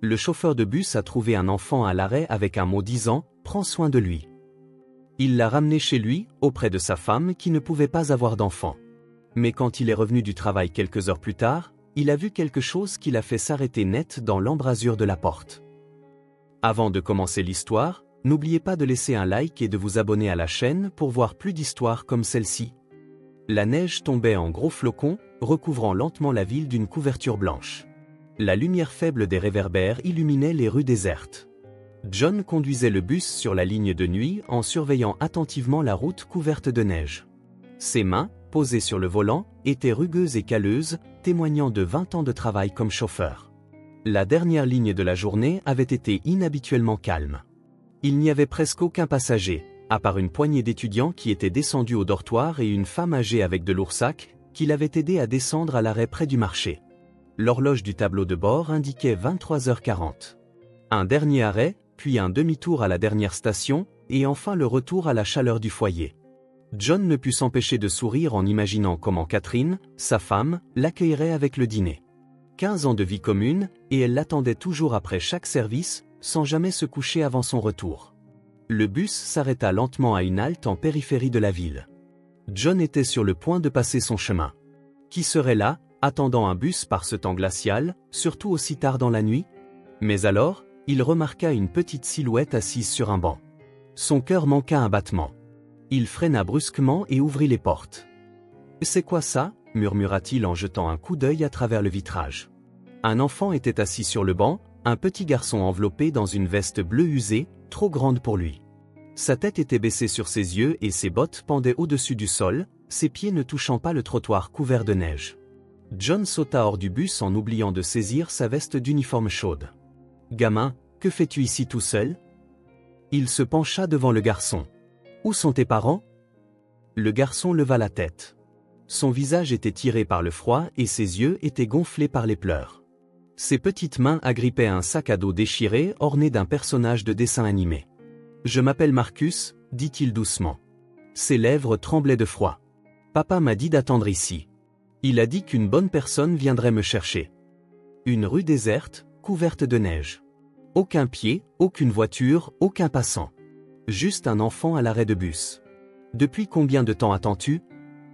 Le chauffeur de bus a trouvé un enfant à l'arrêt avec un mot disant « Prends soin de lui ». Il l'a ramené chez lui, auprès de sa femme qui ne pouvait pas avoir d'enfant. Mais quand il est revenu du travail quelques heures plus tard, il a vu quelque chose qui l'a fait s'arrêter net dans l'embrasure de la porte. Avant de commencer l'histoire, n'oubliez pas de laisser un like et de vous abonner à la chaîne pour voir plus d'histoires comme celle-ci. La neige tombait en gros flocons, recouvrant lentement la ville d'une couverture blanche. La lumière faible des réverbères illuminait les rues désertes. John conduisait le bus sur la ligne de nuit en surveillant attentivement la route couverte de neige. Ses mains, posées sur le volant, étaient rugueuses et calleuses, témoignant de 20 ans de travail comme chauffeur. La dernière ligne de la journée avait été inhabituellement calme. Il n'y avait presque aucun passager, à part une poignée d'étudiants qui étaient descendus au dortoir et une femme âgée avec de lourds sacs, qui l'avait aidé à descendre à l'arrêt près du marché. L'horloge du tableau de bord indiquait 23h40. Un dernier arrêt, puis un demi-tour à la dernière station, et enfin le retour à la chaleur du foyer. John ne put s'empêcher de sourire en imaginant comment Catherine, sa femme, l'accueillerait avec le dîner. 15 ans de vie commune, et elle l'attendait toujours après chaque service, sans jamais se coucher avant son retour. Le bus s'arrêta lentement à une halte en périphérie de la ville. John était sur le point de passer son chemin. Qui serait là, attendant un bus par ce temps glacial, surtout aussi tard dans la nuit? Mais alors, il remarqua une petite silhouette assise sur un banc. Son cœur manqua un battement. Il freina brusquement et ouvrit les portes. « C'est quoi ça ?» murmura-t-il en jetant un coup d'œil à travers le vitrage. Un enfant était assis sur le banc, un petit garçon enveloppé dans une veste bleue usée, trop grande pour lui. Sa tête était baissée sur ses yeux et ses bottes pendaient au-dessus du sol, ses pieds ne touchant pas le trottoir couvert de neige. John sauta hors du bus en oubliant de saisir sa veste d'uniforme chaude. « Gamin, que fais-tu ici tout seul ?» Il se pencha devant le garçon. « Où sont tes parents ?» Le garçon leva la tête. Son visage était tiré par le froid et ses yeux étaient gonflés par les pleurs. Ses petites mains agrippaient un sac à dos déchiré orné d'un personnage de dessin animé. « Je m'appelle Marcus », dit-il doucement. Ses lèvres tremblaient de froid. « Papa m'a dit d'attendre ici. Il a dit qu'une bonne personne viendrait me chercher. » Une rue déserte, couverte de neige. Aucun pied, aucune voiture, aucun passant. Juste un enfant à l'arrêt de bus. « Depuis combien de temps attends-tu » ?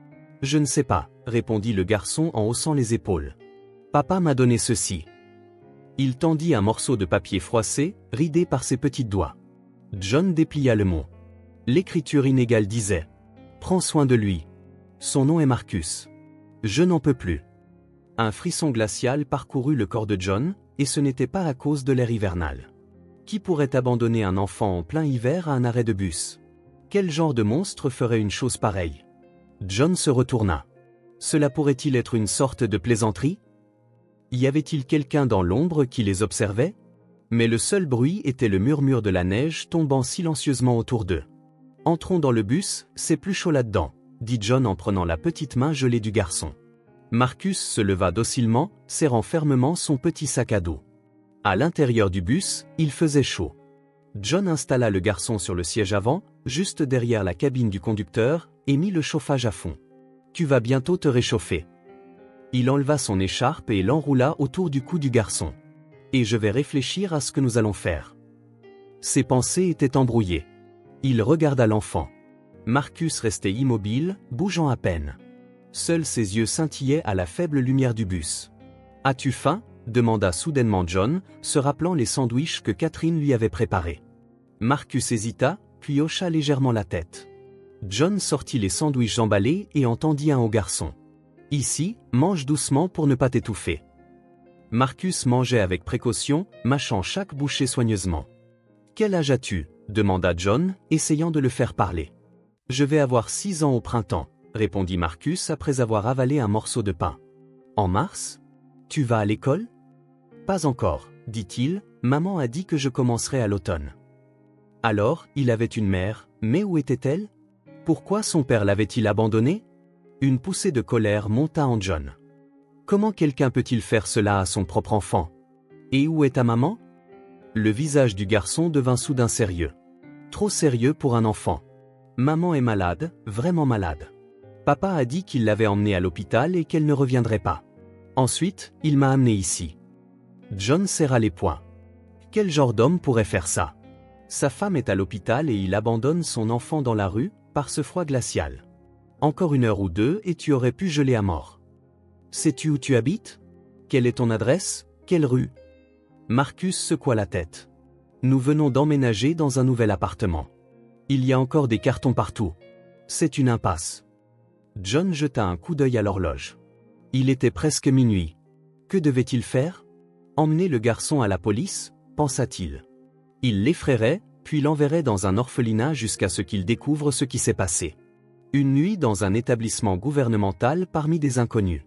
« Je ne sais pas », répondit le garçon en haussant les épaules. « Papa m'a donné ceci. » Il tendit un morceau de papier froissé, ridé par ses petits doigts. John déplia le mot. L'écriture inégale disait « Prends soin de lui. Son nom est Marcus. Je n'en peux plus. » Un frisson glacial parcourut le corps de John, et ce n'était pas à cause de l'air hivernal. Qui pourrait abandonner un enfant en plein hiver à un arrêt de bus? Quel genre de monstre ferait une chose pareille? John se retourna. Cela pourrait-il être une sorte de plaisanterie? Y avait-il quelqu'un dans l'ombre qui les observait? Mais le seul bruit était le murmure de la neige tombant silencieusement autour d'eux. « Entrons dans le bus, c'est plus chaud là-dedans », dit John en prenant la petite main gelée du garçon. Marcus se leva docilement, serrant fermement son petit sac à dos. À l'intérieur du bus, il faisait chaud. John installa le garçon sur le siège avant, juste derrière la cabine du conducteur, et mit le chauffage à fond. « Tu vas bientôt te réchauffer. » Il enleva son écharpe et l'enroula autour du cou du garçon. « Et je vais réfléchir à ce que nous allons faire. » Ses pensées étaient embrouillées. Il regarda l'enfant. Marcus restait immobile, bougeant à peine. Seuls ses yeux scintillaient à la faible lumière du bus. « As-tu faim ?» demanda soudainement John, se rappelant les sandwichs que Catherine lui avait préparés. Marcus hésita, puis hocha légèrement la tête. John sortit les sandwichs emballés et en tendit un au garçon. « Ici, mange doucement pour ne pas t'étouffer. » Marcus mangeait avec précaution, mâchant chaque bouchée soigneusement. « Quel âge as-tu » demanda John, essayant de le faire parler. « Je vais avoir 6 ans au printemps », répondit Marcus après avoir avalé un morceau de pain. « En mars ? Tu vas à l'école ?»« Pas encore, » dit-il, « maman a dit que je commencerai à l'automne. » Alors, il avait une mère, mais où était-elle? Pourquoi son père l'avait-il abandonné? Une poussée de colère monta en John. Comment quelqu'un peut-il faire cela à son propre enfant? Et où est ta maman? Le visage du garçon devint soudain sérieux. Trop sérieux pour un enfant. Maman est malade, vraiment malade. Papa a dit qu'il l'avait emmenée à l'hôpital et qu'elle ne reviendrait pas. Ensuite, il m'a amené ici. John serra les poings. Quel genre d'homme pourrait faire ça? Sa femme est à l'hôpital et il abandonne son enfant dans la rue, par ce froid glacial. Encore 1 heure ou 2 et tu aurais pu geler à mort. Sais-tu où tu habites? Quelle est ton adresse? Quelle rue? Marcus secoua la tête. Nous venons d'emménager dans un nouvel appartement. Il y a encore des cartons partout. C'est une impasse. John jeta un coup d'œil à l'horloge. Il était presque minuit. Que devait-il faire? Emmener le garçon à la police, pensa-t-il. Il l'effraierait, puis l'enverrait dans un orphelinat jusqu'à ce qu'il découvre ce qui s'est passé. Une nuit dans un établissement gouvernemental parmi des inconnus.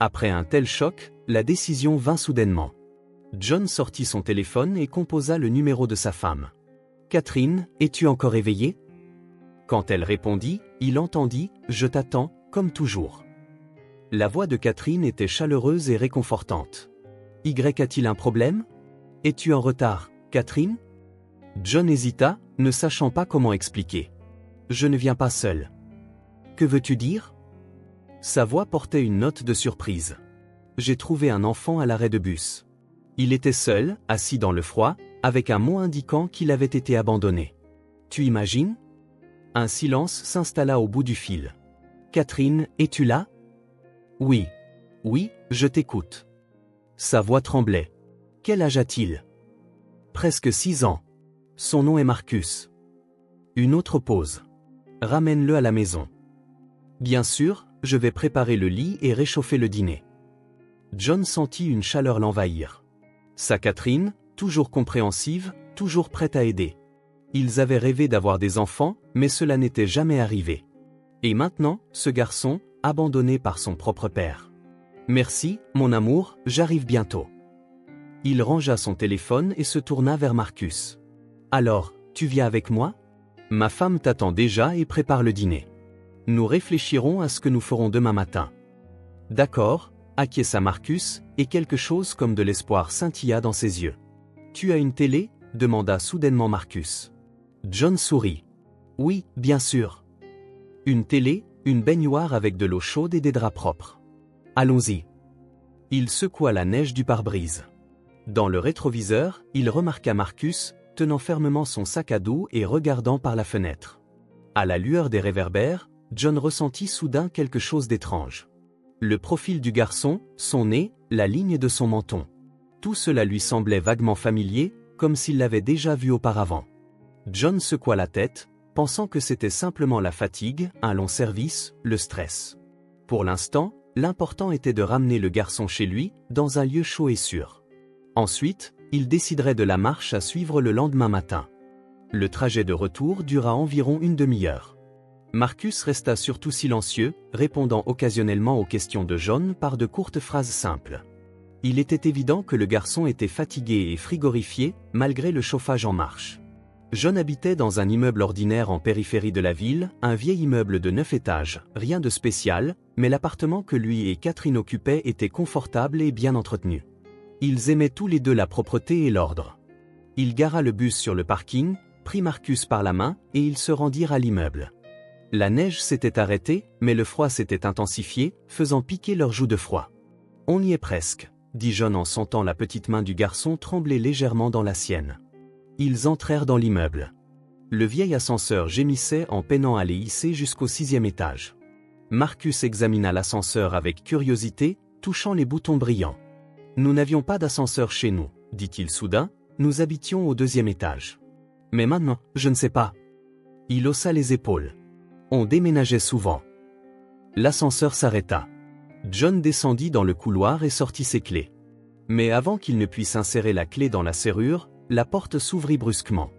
Après un tel choc, la décision vint soudainement. John sortit son téléphone et composa le numéro de sa femme. « Catherine, es-tu encore éveillée ?» Quand elle répondit, il entendit « Je t'attends, comme toujours ». La voix de Catherine était chaleureuse et réconfortante. « Y a-t-il un problème? Es-tu en retard, Catherine ?» John hésita, ne sachant pas comment expliquer. « Je ne viens pas seul. »« Que veux-tu dire ?» Sa voix portait une note de surprise. « J'ai trouvé un enfant à l'arrêt de bus. Il était seul, assis dans le froid, avec un mot indiquant qu'il avait été abandonné. Tu imagines? » Un silence s'installa au bout du fil. « Catherine, es-tu là? »« Oui. Oui, je t'écoute. » Sa voix tremblait. « Quel âge a-t-il? » « Presque 6 ans. Son nom est Marcus. » Une autre pause. « Ramène-le à la maison. »« Bien sûr, je vais préparer le lit et réchauffer le dîner. » John sentit une chaleur l'envahir. Sa Catherine, toujours compréhensive, toujours prête à aider. Ils avaient rêvé d'avoir des enfants, mais cela n'était jamais arrivé. Et maintenant, ce garçon, abandonné par son propre père. « Merci, mon amour, j'arrive bientôt. » Il rangea son téléphone et se tourna vers Marcus. « Alors, tu viens avec moi? Ma femme t'attend déjà et prépare le dîner. Nous réfléchirons à ce que nous ferons demain matin. » D'accord, acquiesça Marcus, et quelque chose comme de l'espoir scintilla dans ses yeux. « Tu as une télé? » demanda soudainement Marcus. John sourit. « Oui, bien sûr. Une télé, une baignoire avec de l'eau chaude et des draps propres. Allons-y. » Il secoua la neige du pare-brise. Dans le rétroviseur, il remarqua Marcus, tenant fermement son sac à dos et regardant par la fenêtre. À la lueur des réverbères, John ressentit soudain quelque chose d'étrange. Le profil du garçon, son nez, la ligne de son menton. Tout cela lui semblait vaguement familier, comme s'il l'avait déjà vu auparavant. John secoua la tête, pensant que c'était simplement la fatigue, un long service, le stress. Pour l'instant, l'important était de ramener le garçon chez lui, dans un lieu chaud et sûr. Ensuite, il déciderait de la marche à suivre le lendemain matin. Le trajet de retour dura environ une demi-heure. Marcus resta surtout silencieux, répondant occasionnellement aux questions de John par de courtes phrases simples. Il était évident que le garçon était fatigué et frigorifié, malgré le chauffage en marche. John habitait dans un immeuble ordinaire en périphérie de la ville, un vieil immeuble de 9 étages, rien de spécial, mais l'appartement que lui et Catherine occupaient était confortable et bien entretenu. Ils aimaient tous les deux la propreté et l'ordre. Il gara le bus sur le parking, prit Marcus par la main, et ils se rendirent à l'immeuble. La neige s'était arrêtée, mais le froid s'était intensifié, faisant piquer leurs joues de froid. « On y est presque », dit John en sentant la petite main du garçon trembler légèrement dans la sienne. Ils entrèrent dans l'immeuble. Le vieil ascenseur gémissait en peinant à les hisser jusqu'au 6e étage. Marcus examina l'ascenseur avec curiosité, touchant les boutons brillants. « Nous n'avions pas d'ascenseur chez nous, » dit-il soudain, « nous habitions au 2e étage. Mais maintenant, je ne sais pas. » Il haussa les épaules. On déménageait souvent. L'ascenseur s'arrêta. John descendit dans le couloir et sortit ses clés. Mais avant qu'il ne puisse insérer la clé dans la serrure, la porte s'ouvrit brusquement.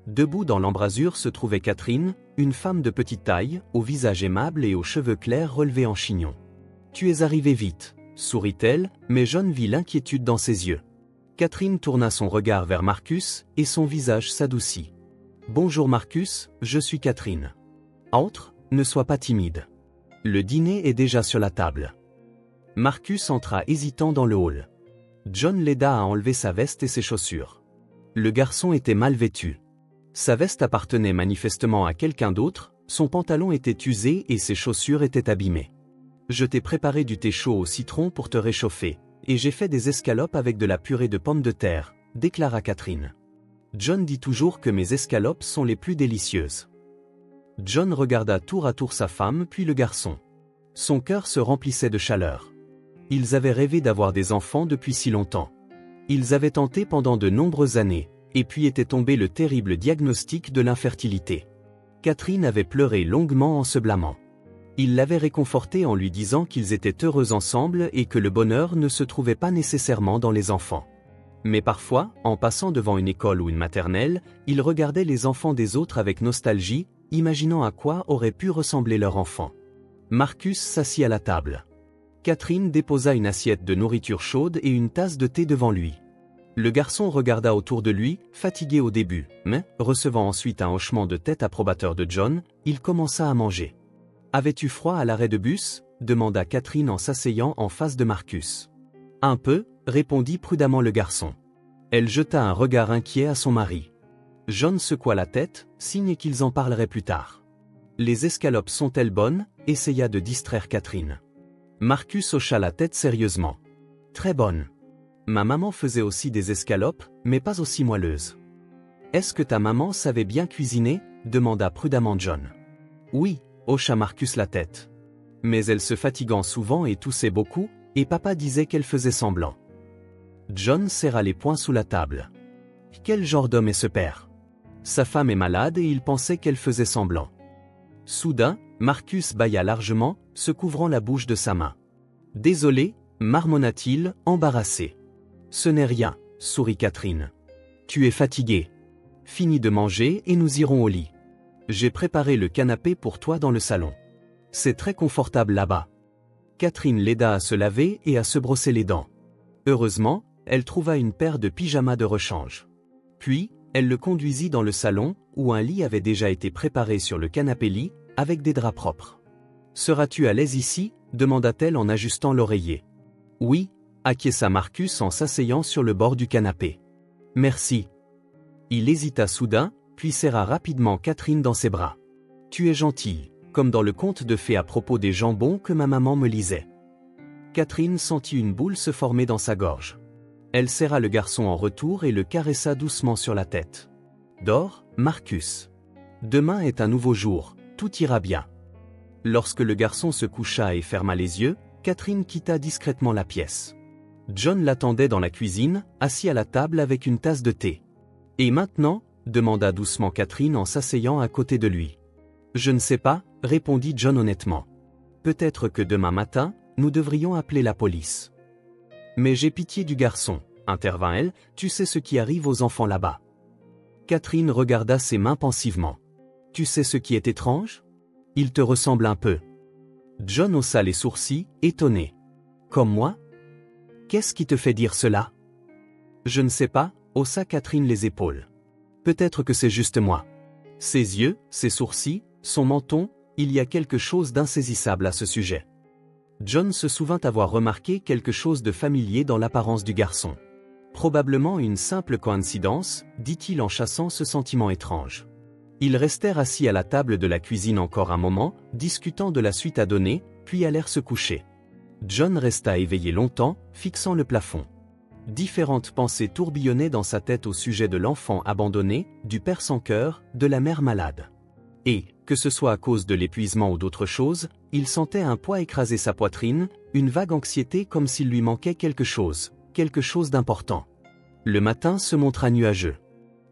Debout dans l'embrasure se trouvait Catherine, une femme de petite taille, au visage aimable et aux cheveux clairs relevés en chignon. « Tu es arrivé vite, » sourit-elle, mais John vit l'inquiétude dans ses yeux. Catherine tourna son regard vers Marcus, et son visage s'adoucit. « Bonjour Marcus, je suis Catherine. Entre, ne sois pas timide. Le dîner est déjà sur la table. » Marcus entra hésitant dans le hall. John l'aida à enlever sa veste et ses chaussures. Le garçon était mal vêtu. Sa veste appartenait manifestement à quelqu'un d'autre, son pantalon était usé et ses chaussures étaient abîmées. « Je t'ai préparé du thé chaud au citron pour te réchauffer, et j'ai fait des escalopes avec de la purée de pommes de terre, » déclara Catherine. John dit toujours que mes escalopes sont les plus délicieuses. John regarda tour à tour sa femme puis le garçon. Son cœur se remplissait de chaleur. Ils avaient rêvé d'avoir des enfants depuis si longtemps. Ils avaient tenté pendant de nombreuses années, et puis était tombé le terrible diagnostic de l'infertilité. Catherine avait pleuré longuement en se blâmant. Il l'avait réconfortée en lui disant qu'ils étaient heureux ensemble et que le bonheur ne se trouvait pas nécessairement dans les enfants. Mais parfois, en passant devant une école ou une maternelle, il regardait les enfants des autres avec nostalgie, imaginant à quoi aurait pu ressembler leur enfant. Marcus s'assit à la table. Catherine déposa une assiette de nourriture chaude et une tasse de thé devant lui. Le garçon regarda autour de lui, fatigué au début, mais, recevant ensuite un hochement de tête approbateur de John, il commença à manger. « Avais-tu froid à l'arrêt de bus » demanda Catherine en s'asseyant en face de Marcus. « Un peu » répondit prudemment le garçon. Elle jeta un regard inquiet à son mari. John secoua la tête, signe qu'ils en parleraient plus tard. « Les escalopes sont-elles bonnes » essaya de distraire Catherine. Marcus hocha la tête sérieusement. « Très bonnes. Ma maman faisait aussi des escalopes, mais pas aussi moelleuses. »« Est-ce que ta maman savait bien cuisiner » demanda prudemment John. « Oui » hocha Marcus la tête. Mais elle se fatiguant souvent et toussait beaucoup, et papa disait qu'elle faisait semblant. John serra les poings sous la table. Quel genre d'homme est ce père? Sa femme est malade et il pensait qu'elle faisait semblant. Soudain, Marcus bâilla largement, se couvrant la bouche de sa main. Désolé, marmonna-t-il, embarrassé. Ce n'est rien, sourit Catherine. Tu es fatigué. Finis de manger et nous irons au lit. J'ai préparé le canapé pour toi dans le salon. C'est très confortable là-bas. Catherine l'aida à se laver et à se brosser les dents. Heureusement, elle trouva une paire de pyjamas de rechange. Puis, elle le conduisit dans le salon, où un lit avait déjà été préparé sur le canapé-lit, avec des draps propres. « Seras-tu à l'aise ici » demanda-t-elle en ajustant l'oreiller. « Oui » acquiesça Marcus en s'asseyant sur le bord du canapé. « Merci. » Il hésita soudain, puis serra rapidement Catherine dans ses bras. « Tu es gentille, comme dans le conte de fées à propos des jambons que ma maman me lisait. » Catherine sentit une boule se former dans sa gorge. Elle serra le garçon en retour et le caressa doucement sur la tête. « Dors, Marcus. Demain est un nouveau jour, tout ira bien. » Lorsque le garçon se coucha et ferma les yeux, Catherine quitta discrètement la pièce. John l'attendait dans la cuisine, assis à la table avec une tasse de thé. « Et maintenant » demanda doucement Catherine en s'asseyant à côté de lui. « Je ne sais pas » répondit John honnêtement. « Peut-être que demain matin, nous devrions appeler la police. »« Mais j'ai pitié du garçon, » intervint elle, « tu sais ce qui arrive aux enfants là-bas. » Catherine regarda ses mains pensivement. « Tu sais ce qui est étrange? Il te ressemble un peu. » John haussa les sourcils, étonné. « Comme moi? Qu'est-ce qui te fait dire cela? » Je ne sais pas, haussa Catherine les épaules. Peut-être que c'est juste moi. Ses yeux, ses sourcils, son menton, il y a quelque chose d'insaisissable à ce sujet. John se souvint avoir remarqué quelque chose de familier dans l'apparence du garçon. Probablement une simple coïncidence, dit-il en chassant ce sentiment étrange. Ils restèrent assis à la table de la cuisine encore un moment, discutant de la suite à donner, puis allèrent se coucher. John resta éveillé longtemps, fixant le plafond. Différentes pensées tourbillonnaient dans sa tête au sujet de l'enfant abandonné, du père sans cœur, de la mère malade. Et, que ce soit à cause de l'épuisement ou d'autre chose, il sentait un poids écraser sa poitrine, une vague anxiété comme s'il lui manquait quelque chose d'important. Le matin se montra nuageux.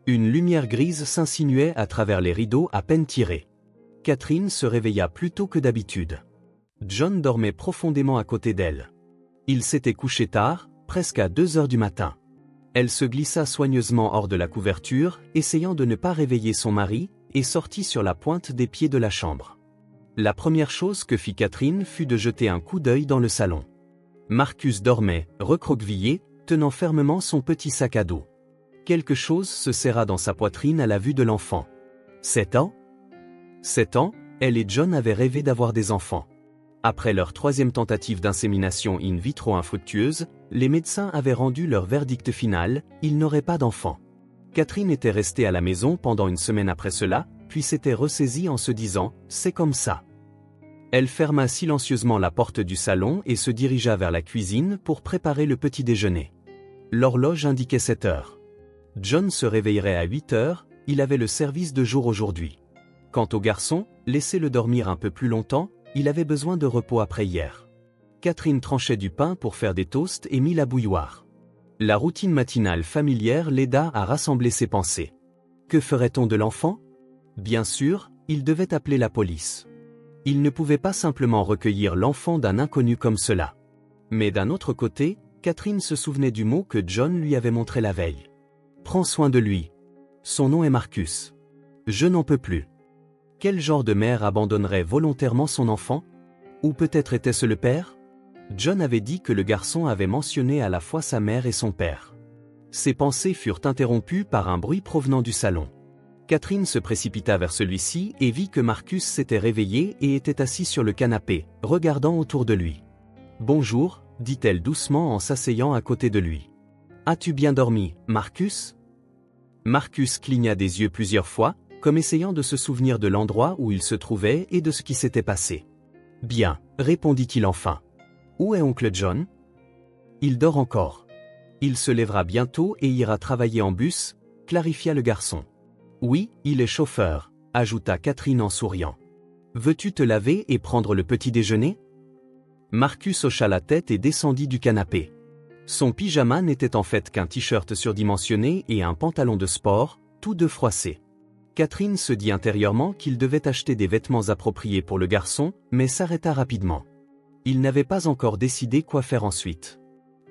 Une lumière grise s'insinuait à travers les rideaux à peine tirés. Catherine se réveilla plus tôt que d'habitude. John dormait profondément à côté d'elle. Il s'était couché tard, presque à 2 heures du matin. Elle se glissa soigneusement hors de la couverture, essayant de ne pas réveiller son mari, et sortit sur la pointe des pieds de la chambre. La première chose que fit Catherine fut de jeter un coup d'œil dans le salon. Marcus dormait, recroquevillé, tenant fermement son petit sac à dos. Quelque chose se serra dans sa poitrine à la vue de l'enfant. 7 ans? 7 ans, elle et John avaient rêvé d'avoir des enfants. Après leur 3e tentative d'insémination in vitro infructueuse, les médecins avaient rendu leur verdict final, ils n'auraient pas d'enfants. Catherine était restée à la maison pendant une semaine après cela, puis s'était ressaisie en se disant « c'est comme ça ». Elle ferma silencieusement la porte du salon et se dirigea vers la cuisine pour préparer le petit déjeuner. L'horloge indiquait 7 heures. John se réveillerait à 8 heures, il avait le service de jour aujourd'hui. Quant au garçon, laissez-le dormir un peu plus longtemps, il avait besoin de repos après hier. Catherine tranchait du pain pour faire des toasts et mit la bouilloire. La routine matinale familière l'aida à rassembler ses pensées. Que ferait-on de l'enfant? Bien sûr, il devait appeler la police. Il ne pouvait pas simplement recueillir l'enfant d'un inconnu comme cela. Mais d'un autre côté, Catherine se souvenait du mot que John lui avait montré la veille. Prends soin de lui. Son nom est Marcus. Je n'en peux plus. Quel genre de mère abandonnerait volontairement son enfant? Ou peut-être était-ce le père? John avait dit que le garçon avait mentionné à la fois sa mère et son père. Ses pensées furent interrompues par un bruit provenant du salon. Catherine se précipita vers celui-ci et vit que Marcus s'était réveillé et était assis sur le canapé, regardant autour de lui. « Bonjour », dit-elle doucement en s'asseyant à côté de lui. « As-tu bien dormi, Marcus ?» Marcus cligna des yeux plusieurs fois, comme essayant de se souvenir de l'endroit où il se trouvait et de ce qui s'était passé. « Bien, » répondit-il enfin. « Où est oncle John ?»« Il dort encore. Il se lèvera bientôt et ira travailler en bus, » clarifia le garçon. « Oui, il est chauffeur, » ajouta Catherine en souriant. « Veux-tu te laver et prendre le petit déjeuner ?» Marcus hocha la tête et descendit du canapé. Son pyjama n'était en fait qu'un t-shirt surdimensionné et un pantalon de sport, tous deux froissés. Catherine se dit intérieurement qu'il devait acheter des vêtements appropriés pour le garçon, mais s'arrêta rapidement. Il n'avait pas encore décidé quoi faire ensuite.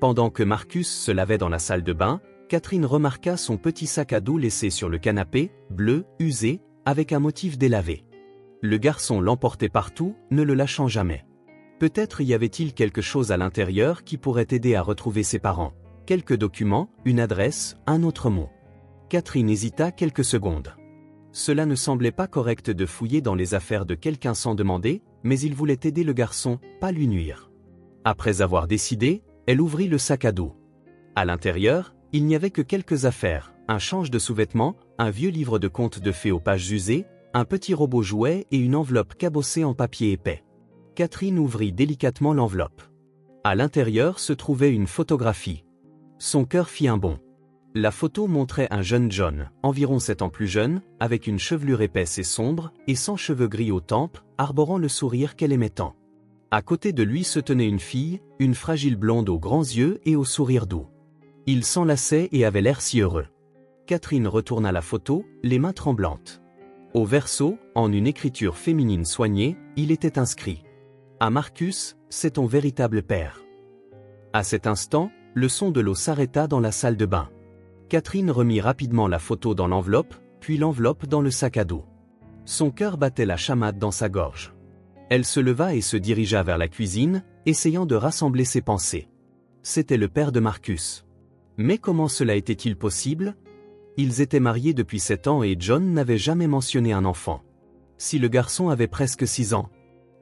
Pendant que Marcus se lavait dans la salle de bain, Catherine remarqua son petit sac à dos laissé sur le canapé, bleu, usé, avec un motif délavé. Le garçon l'emportait partout, ne le lâchant jamais. Peut-être y avait-il quelque chose à l'intérieur qui pourrait aider à retrouver ses parents. Quelques documents, une adresse, un autre mot. Catherine hésita quelques secondes. Cela ne semblait pas correct de fouiller dans les affaires de quelqu'un sans demander, mais il voulait aider le garçon, pas lui nuire. Après avoir décidé, elle ouvrit le sac à dos. À l'intérieur, il n'y avait que quelques affaires, un change de sous-vêtements, un vieux livre de contes de fées aux pages usées, un petit robot jouet et une enveloppe cabossée en papier épais. Catherine ouvrit délicatement l'enveloppe. À l'intérieur se trouvait une photographie. Son cœur fit un bond. La photo montrait un jeune John, environ 7 ans plus jeune, avec une chevelure épaisse et sombre, et sans cheveux gris aux tempes, arborant le sourire qu'elle aimait tant. À côté de lui se tenait une fille, une fragile blonde aux grands yeux et au sourire doux. Il s'enlaçait et avait l'air si heureux. Catherine retourna la photo, les mains tremblantes. Au verso, en une écriture féminine soignée, il était inscrit. « À Marcus, c'est ton véritable père. » À cet instant, le son de l'eau s'arrêta dans la salle de bain. Catherine remit rapidement la photo dans l'enveloppe, puis l'enveloppe dans le sac à dos. Son cœur battait la chamade dans sa gorge. Elle se leva et se dirigea vers la cuisine, essayant de rassembler ses pensées. C'était le père de Marcus. Mais comment cela était-il possible? Ils étaient mariés depuis 7 ans et John n'avait jamais mentionné un enfant. Si le garçon avait presque 6 ans.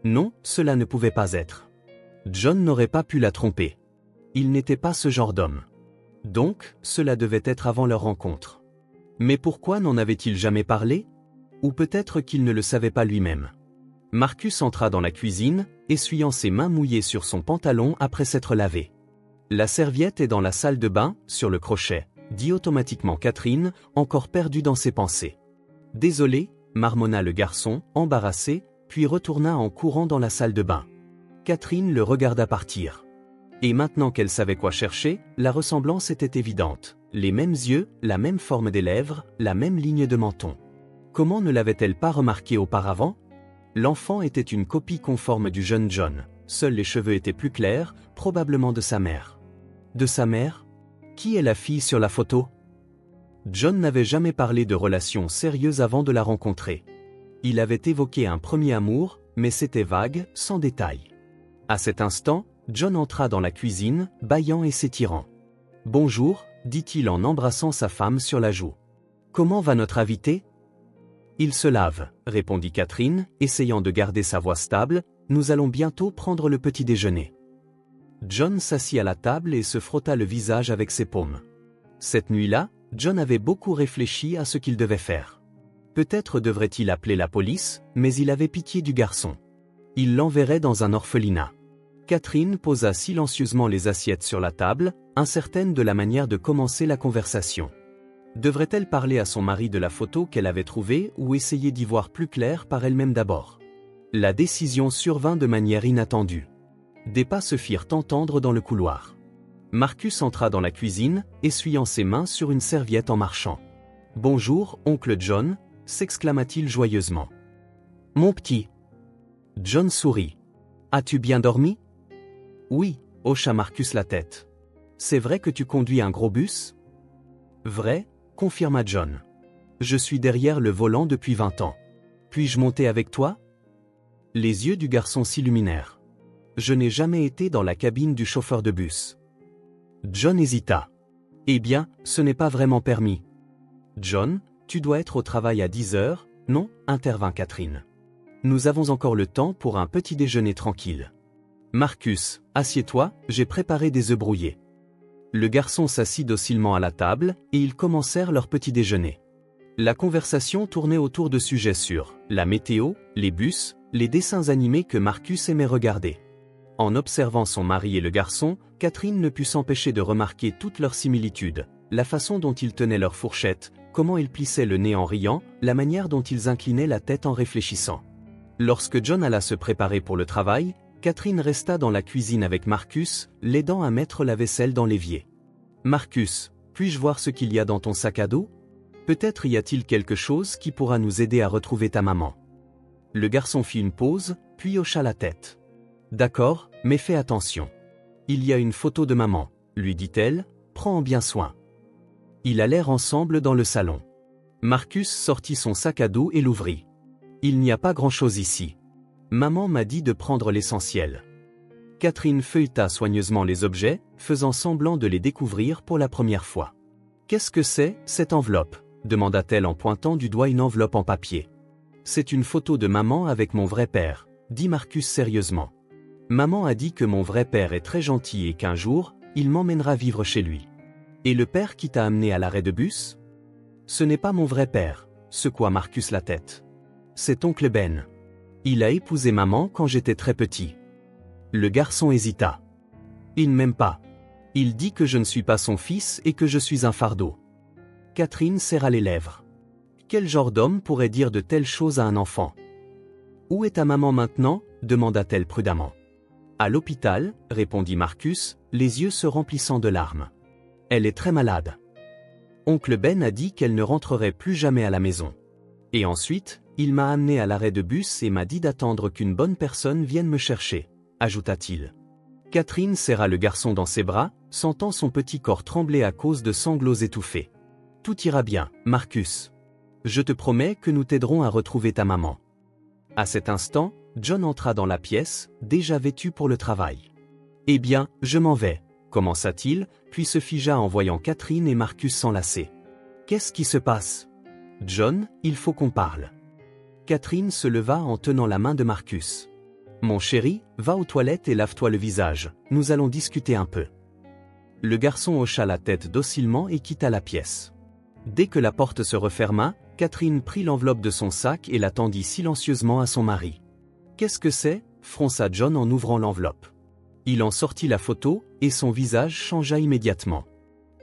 Non, cela ne pouvait pas être. John n'aurait pas pu la tromper. Il n'était pas ce genre d'homme. Donc, cela devait être avant leur rencontre. Mais pourquoi n'en avait-il jamais parlé? Ou peut-être qu'il ne le savait pas lui-même. Marcus entra dans la cuisine, essuyant ses mains mouillées sur son pantalon après s'être lavé. La serviette est dans la salle de bain, sur le crochet, dit automatiquement Catherine, encore perdue dans ses pensées. Désolé, marmonna le garçon, embarrassé, puis retourna en courant dans la salle de bain. Catherine le regarda partir. Et maintenant qu'elle savait quoi chercher, la ressemblance était évidente. Les mêmes yeux, la même forme des lèvres, la même ligne de menton. Comment ne l'avait-elle pas remarqué auparavant? L'enfant était une copie conforme du jeune John. Seuls les cheveux étaient plus clairs, probablement de sa mère. De sa mère? Qui est la fille sur la photo? John n'avait jamais parlé de relations sérieuses avant de la rencontrer. Il avait évoqué un premier amour, mais c'était vague, sans détail. À cet instant, John entra dans la cuisine, bâillant et s'étirant. « Bonjour », dit-il en embrassant sa femme sur la joue. « Comment va notre invité ?»« Il se lave », répondit Catherine, essayant de garder sa voix stable, « nous allons bientôt prendre le petit déjeuner. » John s'assit à la table et se frotta le visage avec ses paumes. Cette nuit-là, John avait beaucoup réfléchi à ce qu'il devait faire. Peut-être devrait-il appeler la police, mais il avait pitié du garçon. Il l'enverrait dans un orphelinat. Catherine posa silencieusement les assiettes sur la table, incertaine de la manière de commencer la conversation. Devrait-elle parler à son mari de la photo qu'elle avait trouvée ou essayer d'y voir plus clair par elle-même d'abord? La décision survint de manière inattendue. Des pas se firent entendre dans le couloir. Marcus entra dans la cuisine, essuyant ses mains sur une serviette en marchant. « Bonjour, oncle John », s'exclama-t-il joyeusement. « Mon petit. » John sourit. « As-tu bien dormi? » « Oui », hocha Marcus la tête. « C'est vrai que tu conduis un gros bus? » « Vrai », confirma John. « Je suis derrière le volant depuis 20 ans. Puis-je monter avec toi? » Les yeux du garçon s'illuminèrent. « Je n'ai jamais été dans la cabine du chauffeur de bus. » John hésita. « Eh bien, ce n'est pas vraiment permis. »« John, tu dois être au travail à 10 heures, non ?» intervint Catherine. « Nous avons encore le temps pour un petit déjeuner tranquille. »« Marcus, assieds-toi, j'ai préparé des œufs brouillés. » Le garçon s'assit docilement à la table, et ils commencèrent leur petit déjeuner. La conversation tournait autour de sujets sur la météo, les bus, les dessins animés que Marcus aimait regarder. En observant son mari et le garçon, Catherine ne put s'empêcher de remarquer toutes leurs similitudes, la façon dont ils tenaient leur fourchette, comment ils plissaient le nez en riant, la manière dont ils inclinaient la tête en réfléchissant. Lorsque John alla se préparer pour le travail, Catherine resta dans la cuisine avec Marcus, l'aidant à mettre la vaisselle dans l'évier. « Marcus, puis-je voir ce qu'il y a dans ton sac à dos? Peut-être y a-t-il quelque chose qui pourra nous aider à retrouver ta maman. » Le garçon fit une pause, puis hocha la tête. « D'accord, mais fais attention. Il y a une photo de maman, » lui dit-elle, « prends-en bien soin. » Ils allèrent ensemble dans le salon. Marcus sortit son sac à dos et l'ouvrit. « Il n'y a pas grand-chose ici. Maman m'a dit de prendre l'essentiel. » Catherine feuilleta soigneusement les objets, faisant semblant de les découvrir pour la première fois. « Qu'est-ce que c'est, cette enveloppe ?» demanda-t-elle en pointant du doigt une enveloppe en papier. « C'est une photo de maman avec mon vrai père, » dit Marcus sérieusement. « Maman a dit que mon vrai père est très gentil et qu'un jour, il m'emmènera vivre chez lui. »« Et le père qui t'a amené à l'arrêt de bus ?»« Ce n'est pas mon vrai père, » secoua Marcus la tête. « C'est oncle Ben. Il a épousé maman quand j'étais très petit. » Le garçon hésita. « Il ne m'aime pas. Il dit que je ne suis pas son fils et que je suis un fardeau. » Catherine serra les lèvres. Quel genre d'homme pourrait dire de telles choses à un enfant? « Où est ta maman maintenant ?» demanda-t-elle prudemment. « À l'hôpital, » répondit Marcus, les yeux se remplissant de larmes. « Elle est très malade. Oncle Ben a dit qu'elle ne rentrerait plus jamais à la maison. Et ensuite, il m'a amené à l'arrêt de bus et m'a dit d'attendre qu'une bonne personne vienne me chercher, » ajouta-t-il. Catherine serra le garçon dans ses bras, sentant son petit corps trembler à cause de sanglots étouffés. « Tout ira bien, Marcus. Je te promets que nous t'aiderons à retrouver ta maman. » À cet instant, John entra dans la pièce, déjà vêtu pour le travail. « Eh bien, je m'en vais, » commença-t-il, puis se figea en voyant Catherine et Marcus s'enlacer. « Qu'est-ce qui se passe? »« John, il faut qu'on parle. » Catherine se leva en tenant la main de Marcus. « Mon chéri, va aux toilettes et lave-toi le visage, nous allons discuter un peu. » Le garçon hocha la tête docilement et quitta la pièce. Dès que la porte se referma, Catherine prit l'enveloppe de son sac et la tendit silencieusement à son mari. « Qu'est-ce que c'est ?» fronça John en ouvrant l'enveloppe. Il en sortit la photo, et son visage changea immédiatement.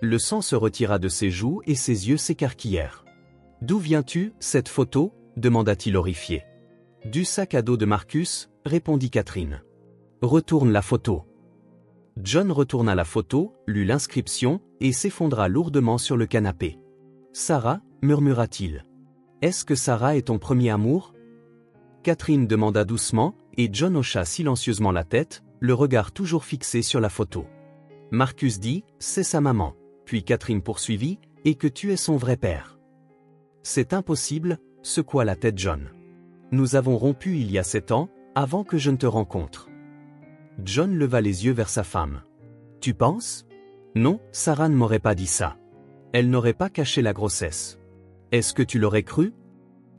Le sang se retira de ses joues et ses yeux s'écarquillèrent. « D'où viens-tu, cette photo ?» demanda-t-il horrifié. « Du sac à dos de Marcus, » répondit Catherine. « Retourne la photo. » John retourna la photo, lut l'inscription, et s'effondra lourdement sur le canapé. « Sarah, murmura-t-il. Est-ce que Sarah est ton premier amour? » Catherine demanda doucement, et John hocha silencieusement la tête, le regard toujours fixé sur la photo. Marcus dit, c'est sa maman, puis Catherine poursuivit, et que tu es son vrai père. C'est impossible, secoua la tête John. Nous avons rompu il y a 7 ans, avant que je ne te rencontre. John leva les yeux vers sa femme. Tu penses? Non, Sarah ne m'aurait pas dit ça. Elle n'aurait pas caché la grossesse. Est-ce que tu l'aurais cru?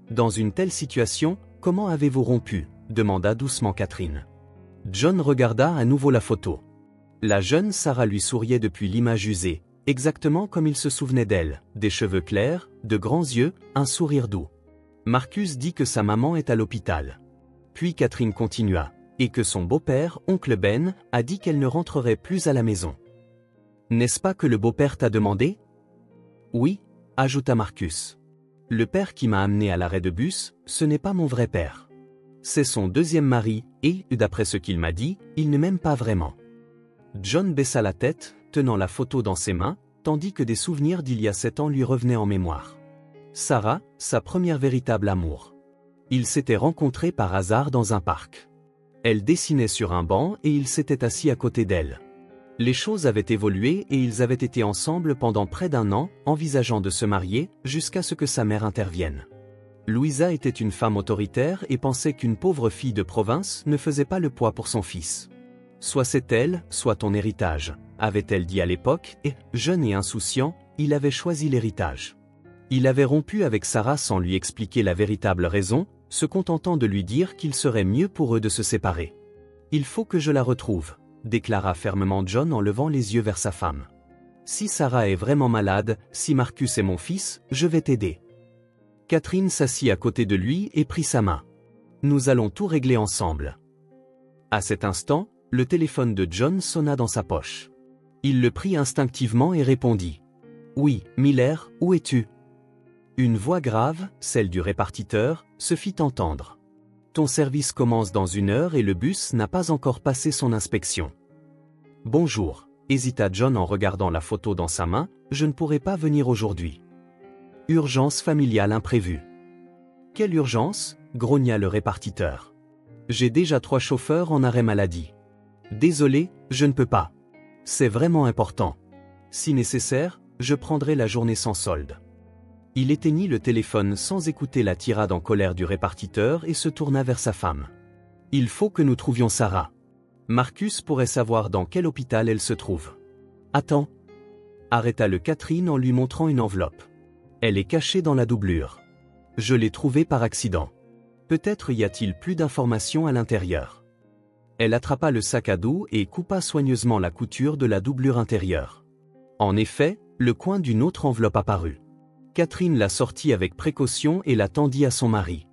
Dans une telle situation, comment avez-vous rompu? Demanda doucement Catherine. John regarda à nouveau la photo. La jeune Sarah lui souriait depuis l'image usée, exactement comme il se souvenait d'elle, des cheveux clairs, de grands yeux, un sourire doux. Marcus dit que sa maman est à l'hôpital. Puis Catherine continua, et que son beau-père, oncle Ben, a dit qu'elle ne rentrerait plus à la maison. N'est-ce pas que le beau-père t'a demandé? Oui, ajouta Marcus. Le père qui m'a amené à l'arrêt de bus, ce n'est pas mon vrai père. C'est son deuxième mari, et, d'après ce qu'il m'a dit, il ne m'aime pas vraiment. John baissa la tête, tenant la photo dans ses mains, tandis que des souvenirs d'il y a 7 ans lui revenaient en mémoire. Sarah, sa première véritable amour. Ils s'étaient rencontrés par hasard dans un parc. Elle dessinait sur un banc et il s'était assis à côté d'elle. Les choses avaient évolué et ils avaient été ensemble pendant près d'1 an, envisageant de se marier, jusqu'à ce que sa mère intervienne. Louisa était une femme autoritaire et pensait qu'une pauvre fille de province ne faisait pas le poids pour son fils. Soit c'est elle, soit ton héritage, avait-elle dit à l'époque, et, jeune et insouciant, il avait choisi l'héritage. Il avait rompu avec Sarah sans lui expliquer la véritable raison, se contentant de lui dire qu'il serait mieux pour eux de se séparer. « Il faut que je la retrouve », déclara fermement John en levant les yeux vers sa femme. « Si Sarah est vraiment malade, si Marcus est mon fils, je vais t'aider. » Catherine s'assit à côté de lui et prit sa main. « Nous allons tout régler ensemble. » À cet instant, le téléphone de John sonna dans sa poche. Il le prit instinctivement et répondit. « Oui, Miller, où es-tu » Une voix grave, celle du répartiteur, se fit entendre. « Ton service commence dans 1 heure et le bus n'a pas encore passé son inspection. »« Bonjour, » hésita John en regardant la photo dans sa main, « je ne pourrai pas venir aujourd'hui. »« Urgence familiale imprévue. »« Quelle urgence ?» grogna le répartiteur. « J'ai déjà 3 chauffeurs en arrêt maladie. »« Désolé, je ne peux pas. C'est vraiment important. Si nécessaire, je prendrai la journée sans solde. » Il éteignit le téléphone sans écouter la tirade en colère du répartiteur et se tourna vers sa femme. « Il faut que nous trouvions Sarah. Marcus pourrait savoir dans quel hôpital elle se trouve. »« Attends » arrêta-le Catherine en lui montrant une enveloppe. « Elle est cachée dans la doublure. Je l'ai trouvée par accident. Peut-être y a-t-il plus d'informations à l'intérieur. » Elle attrapa le sac à dos et coupa soigneusement la couture de la doublure intérieure. En effet, le coin d'une autre enveloppe apparut. Catherine la sortit avec précaution et la tendit à son mari.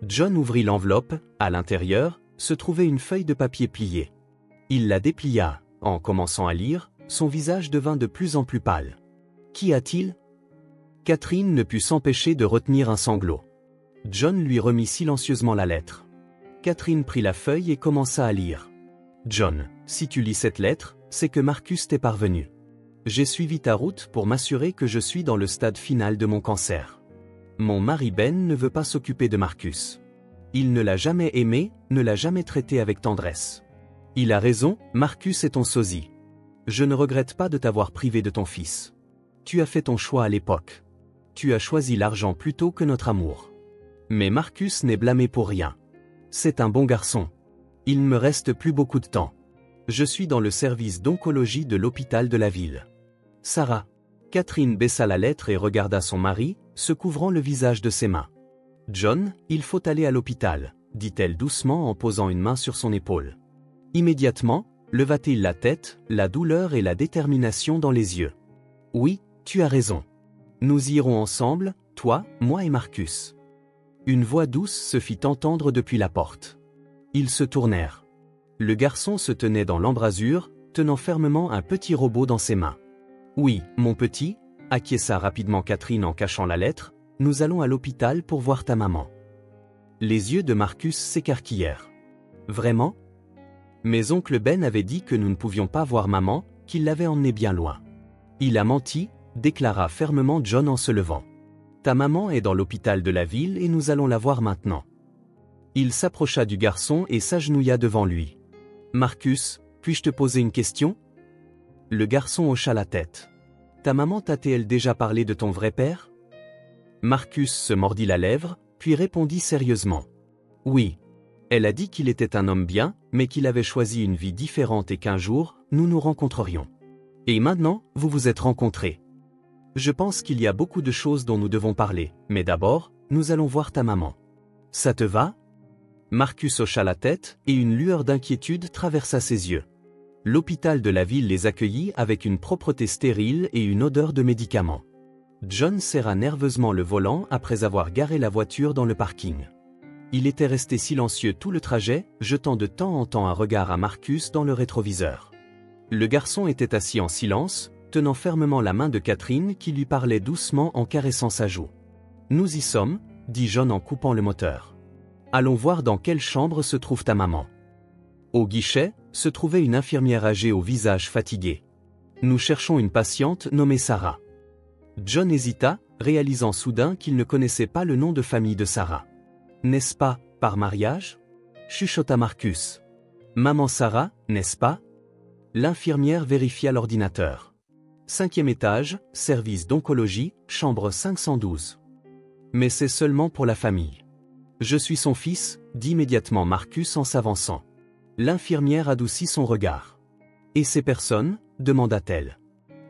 John ouvrit l'enveloppe, à l'intérieur, se trouvait une feuille de papier pliée. Il la déplia, en commençant à lire, son visage devint de plus en plus pâle. Qu'y a-t-il ? Catherine ne put s'empêcher de retenir un sanglot. John lui remit silencieusement la lettre. Catherine prit la feuille et commença à lire. John, si tu lis cette lettre, c'est que Marcus t'est parvenu. J'ai suivi ta route pour m'assurer que je suis dans le stade final de mon cancer. Mon mari Ben ne veut pas s'occuper de Marcus. Il ne l'a jamais aimé, ne l'a jamais traité avec tendresse. Il a raison, Marcus est ton sosie. Je ne regrette pas de t'avoir privé de ton fils. Tu as fait ton choix à l'époque. Tu as choisi l'argent plutôt que notre amour. Mais Marcus n'est blâmé pour rien. C'est un bon garçon. Il ne me reste plus beaucoup de temps. Je suis dans le service d'oncologie de l'hôpital de la ville. Sarah. Catherine baissa la lettre et regarda son mari, se couvrant le visage de ses mains. John, il faut aller à l'hôpital, dit-elle doucement en posant une main sur son épaule. Immédiatement, leva-t-il la tête, la douleur et la détermination dans les yeux. Oui, tu as raison. Nous y irons ensemble, toi, moi et Marcus. Une voix douce se fit entendre depuis la porte. Ils se tournèrent. Le garçon se tenait dans l'embrasure, tenant fermement un petit robot dans ses mains. Oui, mon petit, acquiesça rapidement Catherine en cachant la lettre, nous allons à l'hôpital pour voir ta maman. Les yeux de Marcus s'écarquillèrent. Vraiment ? Mais oncle Ben avait dit que nous ne pouvions pas voir maman, qu'il l'avait emmenée bien loin. Il a menti, déclara fermement John en se levant. Ta maman est dans l'hôpital de la ville et nous allons la voir maintenant. Il s'approcha du garçon et s'agenouilla devant lui. Marcus, puis-je te poser une question ? Le garçon hocha la tête. Ta maman t'a-t-elle déjà parlé de ton vrai père ? Marcus se mordit la lèvre, puis répondit sérieusement. Oui. Elle a dit qu'il était un homme bien, mais qu'il avait choisi une vie différente et qu'un jour, nous nous rencontrerions. Et maintenant, vous vous êtes rencontrés. Je pense qu'il y a beaucoup de choses dont nous devons parler, mais d'abord, nous allons voir ta maman. Ça te va ? Marcus hocha la tête, et une lueur d'inquiétude traversa ses yeux. L'hôpital de la ville les accueillit avec une propreté stérile et une odeur de médicaments. John serra nerveusement le volant après avoir garé la voiture dans le parking. Il était resté silencieux tout le trajet, jetant de temps en temps un regard à Marcus dans le rétroviseur. Le garçon était assis en silence, tenant fermement la main de Catherine qui lui parlait doucement en caressant sa joue. Nous y sommes, dit John en coupant le moteur. Allons voir dans quelle chambre se trouve ta maman. Au guichet, se trouvait une infirmière âgée au visage fatigué. Nous cherchons une patiente nommée Sarah. John hésita, réalisant soudain qu'il ne connaissait pas le nom de famille de Sarah. N'est-ce pas, par mariage? Chuchota Marcus. Maman Sarah, n'est-ce pas? L'infirmière vérifia l'ordinateur. 5e étage, service d'oncologie, chambre 512. Mais c'est seulement pour la famille. Je suis son fils, dit immédiatement Marcus en s'avançant. L'infirmière adoucit son regard. Et ces personnes? Demanda-t-elle.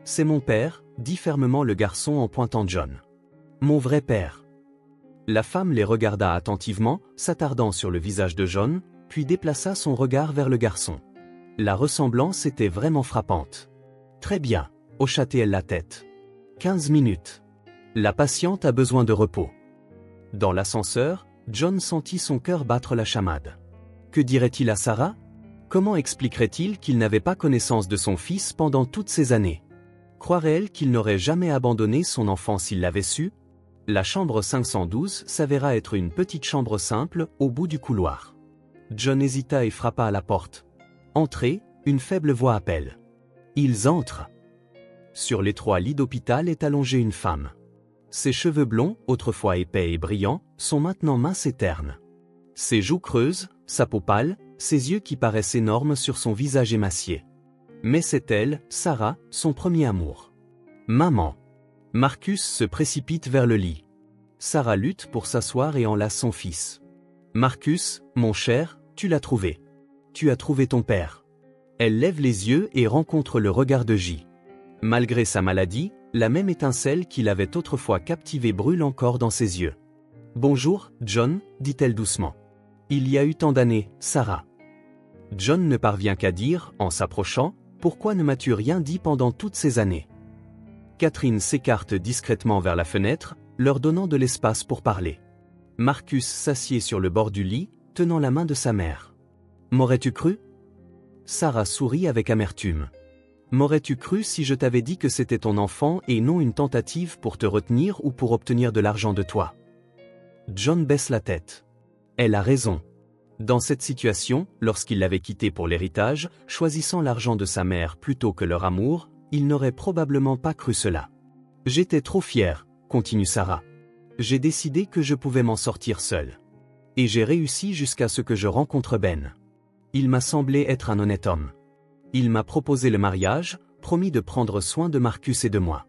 C'est mon père, dit fermement le garçon en pointant John. Mon vrai père. La femme les regarda attentivement, s'attardant sur le visage de John, puis déplaça son regard vers le garçon. La ressemblance était vraiment frappante. Très bien, hocha-t-elle la tête. 15 minutes. La patiente a besoin de repos. Dans l'ascenseur, John sentit son cœur battre la chamade. Que dirait-il à Sarah? Comment expliquerait-il qu'il n'avait pas connaissance de son fils pendant toutes ces années? Croirait-elle qu'il n'aurait jamais abandonné son enfant s'il l'avait su? La chambre 512 s'avéra être une petite chambre simple, au bout du couloir. John hésita et frappa à la porte. Entrez, une faible voix appelle. Ils entrent. Sur l'étroit lit d'hôpital est allongée une femme. Ses cheveux blonds, autrefois épais et brillants, sont maintenant minces et ternes. Ses joues creuses, sa peau pâle, ses yeux qui paraissent énormes sur son visage émacié. Mais c'est elle, Sarah, son premier amour. Maman. Marcus se précipite vers le lit. Sarah lutte pour s'asseoir et enlace son fils. Marcus, mon cher, tu l'as trouvé. Tu as trouvé ton père. Elle lève les yeux et rencontre le regard de J. Malgré sa maladie, la même étincelle qui l'avait autrefois captivé brûle encore dans ses yeux. Bonjour, John, dit-elle doucement. Il y a eu tant d'années, Sarah. John ne parvient qu'à dire, en s'approchant, pourquoi ne m'as-tu rien dit pendant toutes ces années? Catherine s'écarte discrètement vers la fenêtre, leur donnant de l'espace pour parler. Marcus s'assied sur le bord du lit, tenant la main de sa mère. M'aurais-tu cru? Sarah sourit avec amertume. M'aurais-tu cru si je t'avais dit que c'était ton enfant et non une tentative pour te retenir ou pour obtenir de l'argent de toi? John baisse la tête. Elle a raison. Dans cette situation, lorsqu'il l'avait quittée pour l'héritage, choisissant l'argent de sa mère plutôt que leur amour, il n'aurait probablement pas cru cela. J'étais trop fière, continue Sarah. J'ai décidé que je pouvais m'en sortir seule. Et j'ai réussi jusqu'à ce que je rencontre Ben. Il m'a semblé être un honnête homme. Il m'a proposé le mariage, promis de prendre soin de Marcus et de moi.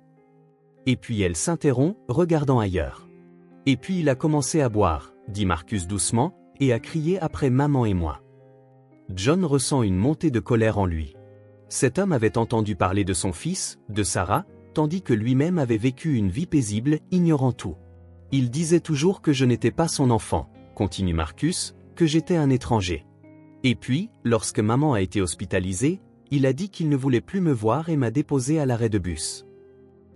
Et puis elle s'interrompt, regardant ailleurs. Et puis il a commencé à boire, dit Marcus doucement, et à crier après maman et moi. John ressent une montée de colère en lui. Cet homme avait entendu parler de son fils, de Sarah, tandis que lui-même avait vécu une vie paisible, ignorant tout. Il disait toujours que je n'étais pas son enfant, continue Marcus, que j'étais un étranger. Et puis, lorsque maman a été hospitalisée, il a dit qu'il ne voulait plus me voir et m'a déposé à l'arrêt de bus.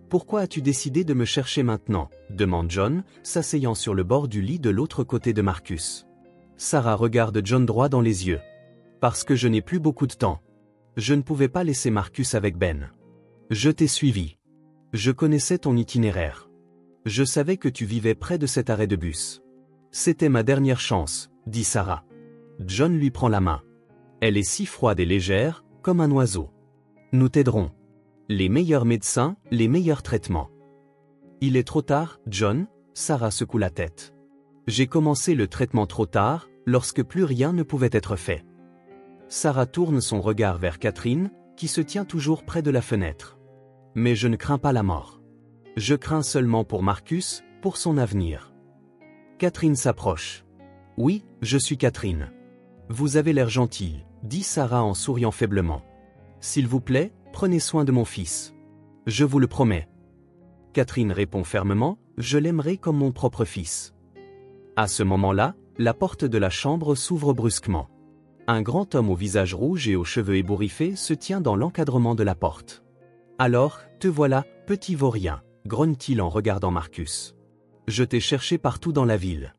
Pourquoi as-tu décidé de me chercher maintenant? Demande John, s'asseyant sur le bord du lit de l'autre côté de Marcus. Sarah regarde John droit dans les yeux. Parce que je n'ai plus beaucoup de temps. Je ne pouvais pas laisser Marcus avec Ben. Je t'ai suivi. Je connaissais ton itinéraire. Je savais que tu vivais près de cet arrêt de bus. C'était ma dernière chance, dit Sarah. John lui prend la main. Elle est si froide et légère, comme un oiseau. Nous t'aiderons. Les meilleurs médecins, les meilleurs traitements. Il est trop tard, John, Sarah secoue la tête. J'ai commencé le traitement trop tard, lorsque plus rien ne pouvait être fait. Sarah tourne son regard vers Catherine, qui se tient toujours près de la fenêtre. Mais je ne crains pas la mort. Je crains seulement pour Marcus, pour son avenir. Catherine s'approche. Oui, je suis Catherine. Vous avez l'air gentille, dit Sarah en souriant faiblement. S'il vous plaît, prenez soin de mon fils. Je vous le promets. Catherine répond fermement, je l'aimerai comme mon propre fils. À ce moment-là, la porte de la chambre s'ouvre brusquement. Un grand homme au visage rouge et aux cheveux ébouriffés se tient dans l'encadrement de la porte. Alors, te voilà, petit vaurien, grogne-t-il en regardant Marcus. Je t'ai cherché partout dans la ville.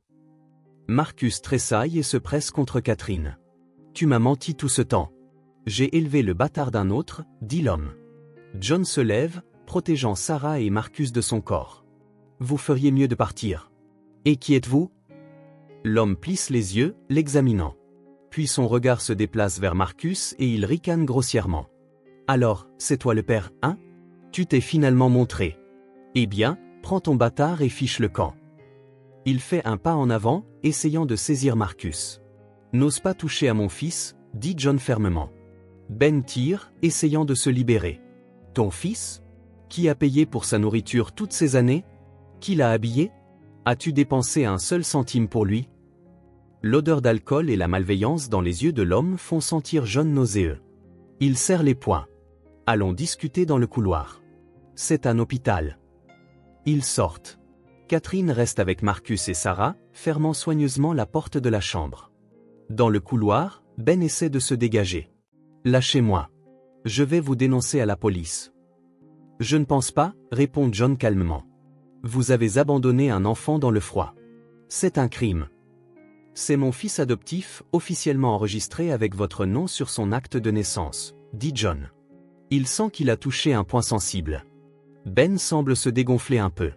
Marcus tressaille et se presse contre Catherine. Tu m'as menti tout ce temps. J'ai élevé le bâtard d'un autre, dit l'homme. John se lève, protégeant Sarah et Marcus de son corps. Vous feriez mieux de partir. Et qui êtes-vous? L'homme plisse les yeux, l'examinant. Puis son regard se déplace vers Marcus et il ricane grossièrement. Alors, c'est toi le père, hein? Tu t'es finalement montré. Eh bien, prends ton bâtard et fiche le camp. Il fait un pas en avant, essayant de saisir Marcus. N'ose pas toucher à mon fils, dit John fermement. Ben tire, essayant de se libérer. Ton fils? Qui a payé pour sa nourriture toutes ces années? Qui l'a habillé? As-tu dépensé un seul centime pour lui? L'odeur d'alcool et la malveillance dans les yeux de l'homme font sentir John nauséeux. Il serre les poings. Allons discuter dans le couloir. C'est un hôpital. Ils sortent. Catherine reste avec Marcus et Sarah, fermant soigneusement la porte de la chambre. Dans le couloir, Ben essaie de se dégager. Lâchez-moi. Je vais vous dénoncer à la police. Je ne pense pas, répond John calmement. Vous avez abandonné un enfant dans le froid. C'est un crime. C'est mon fils adoptif, officiellement enregistré avec votre nom sur son acte de naissance, dit John. Il sent qu'il a touché un point sensible. Ben semble se dégonfler un peu.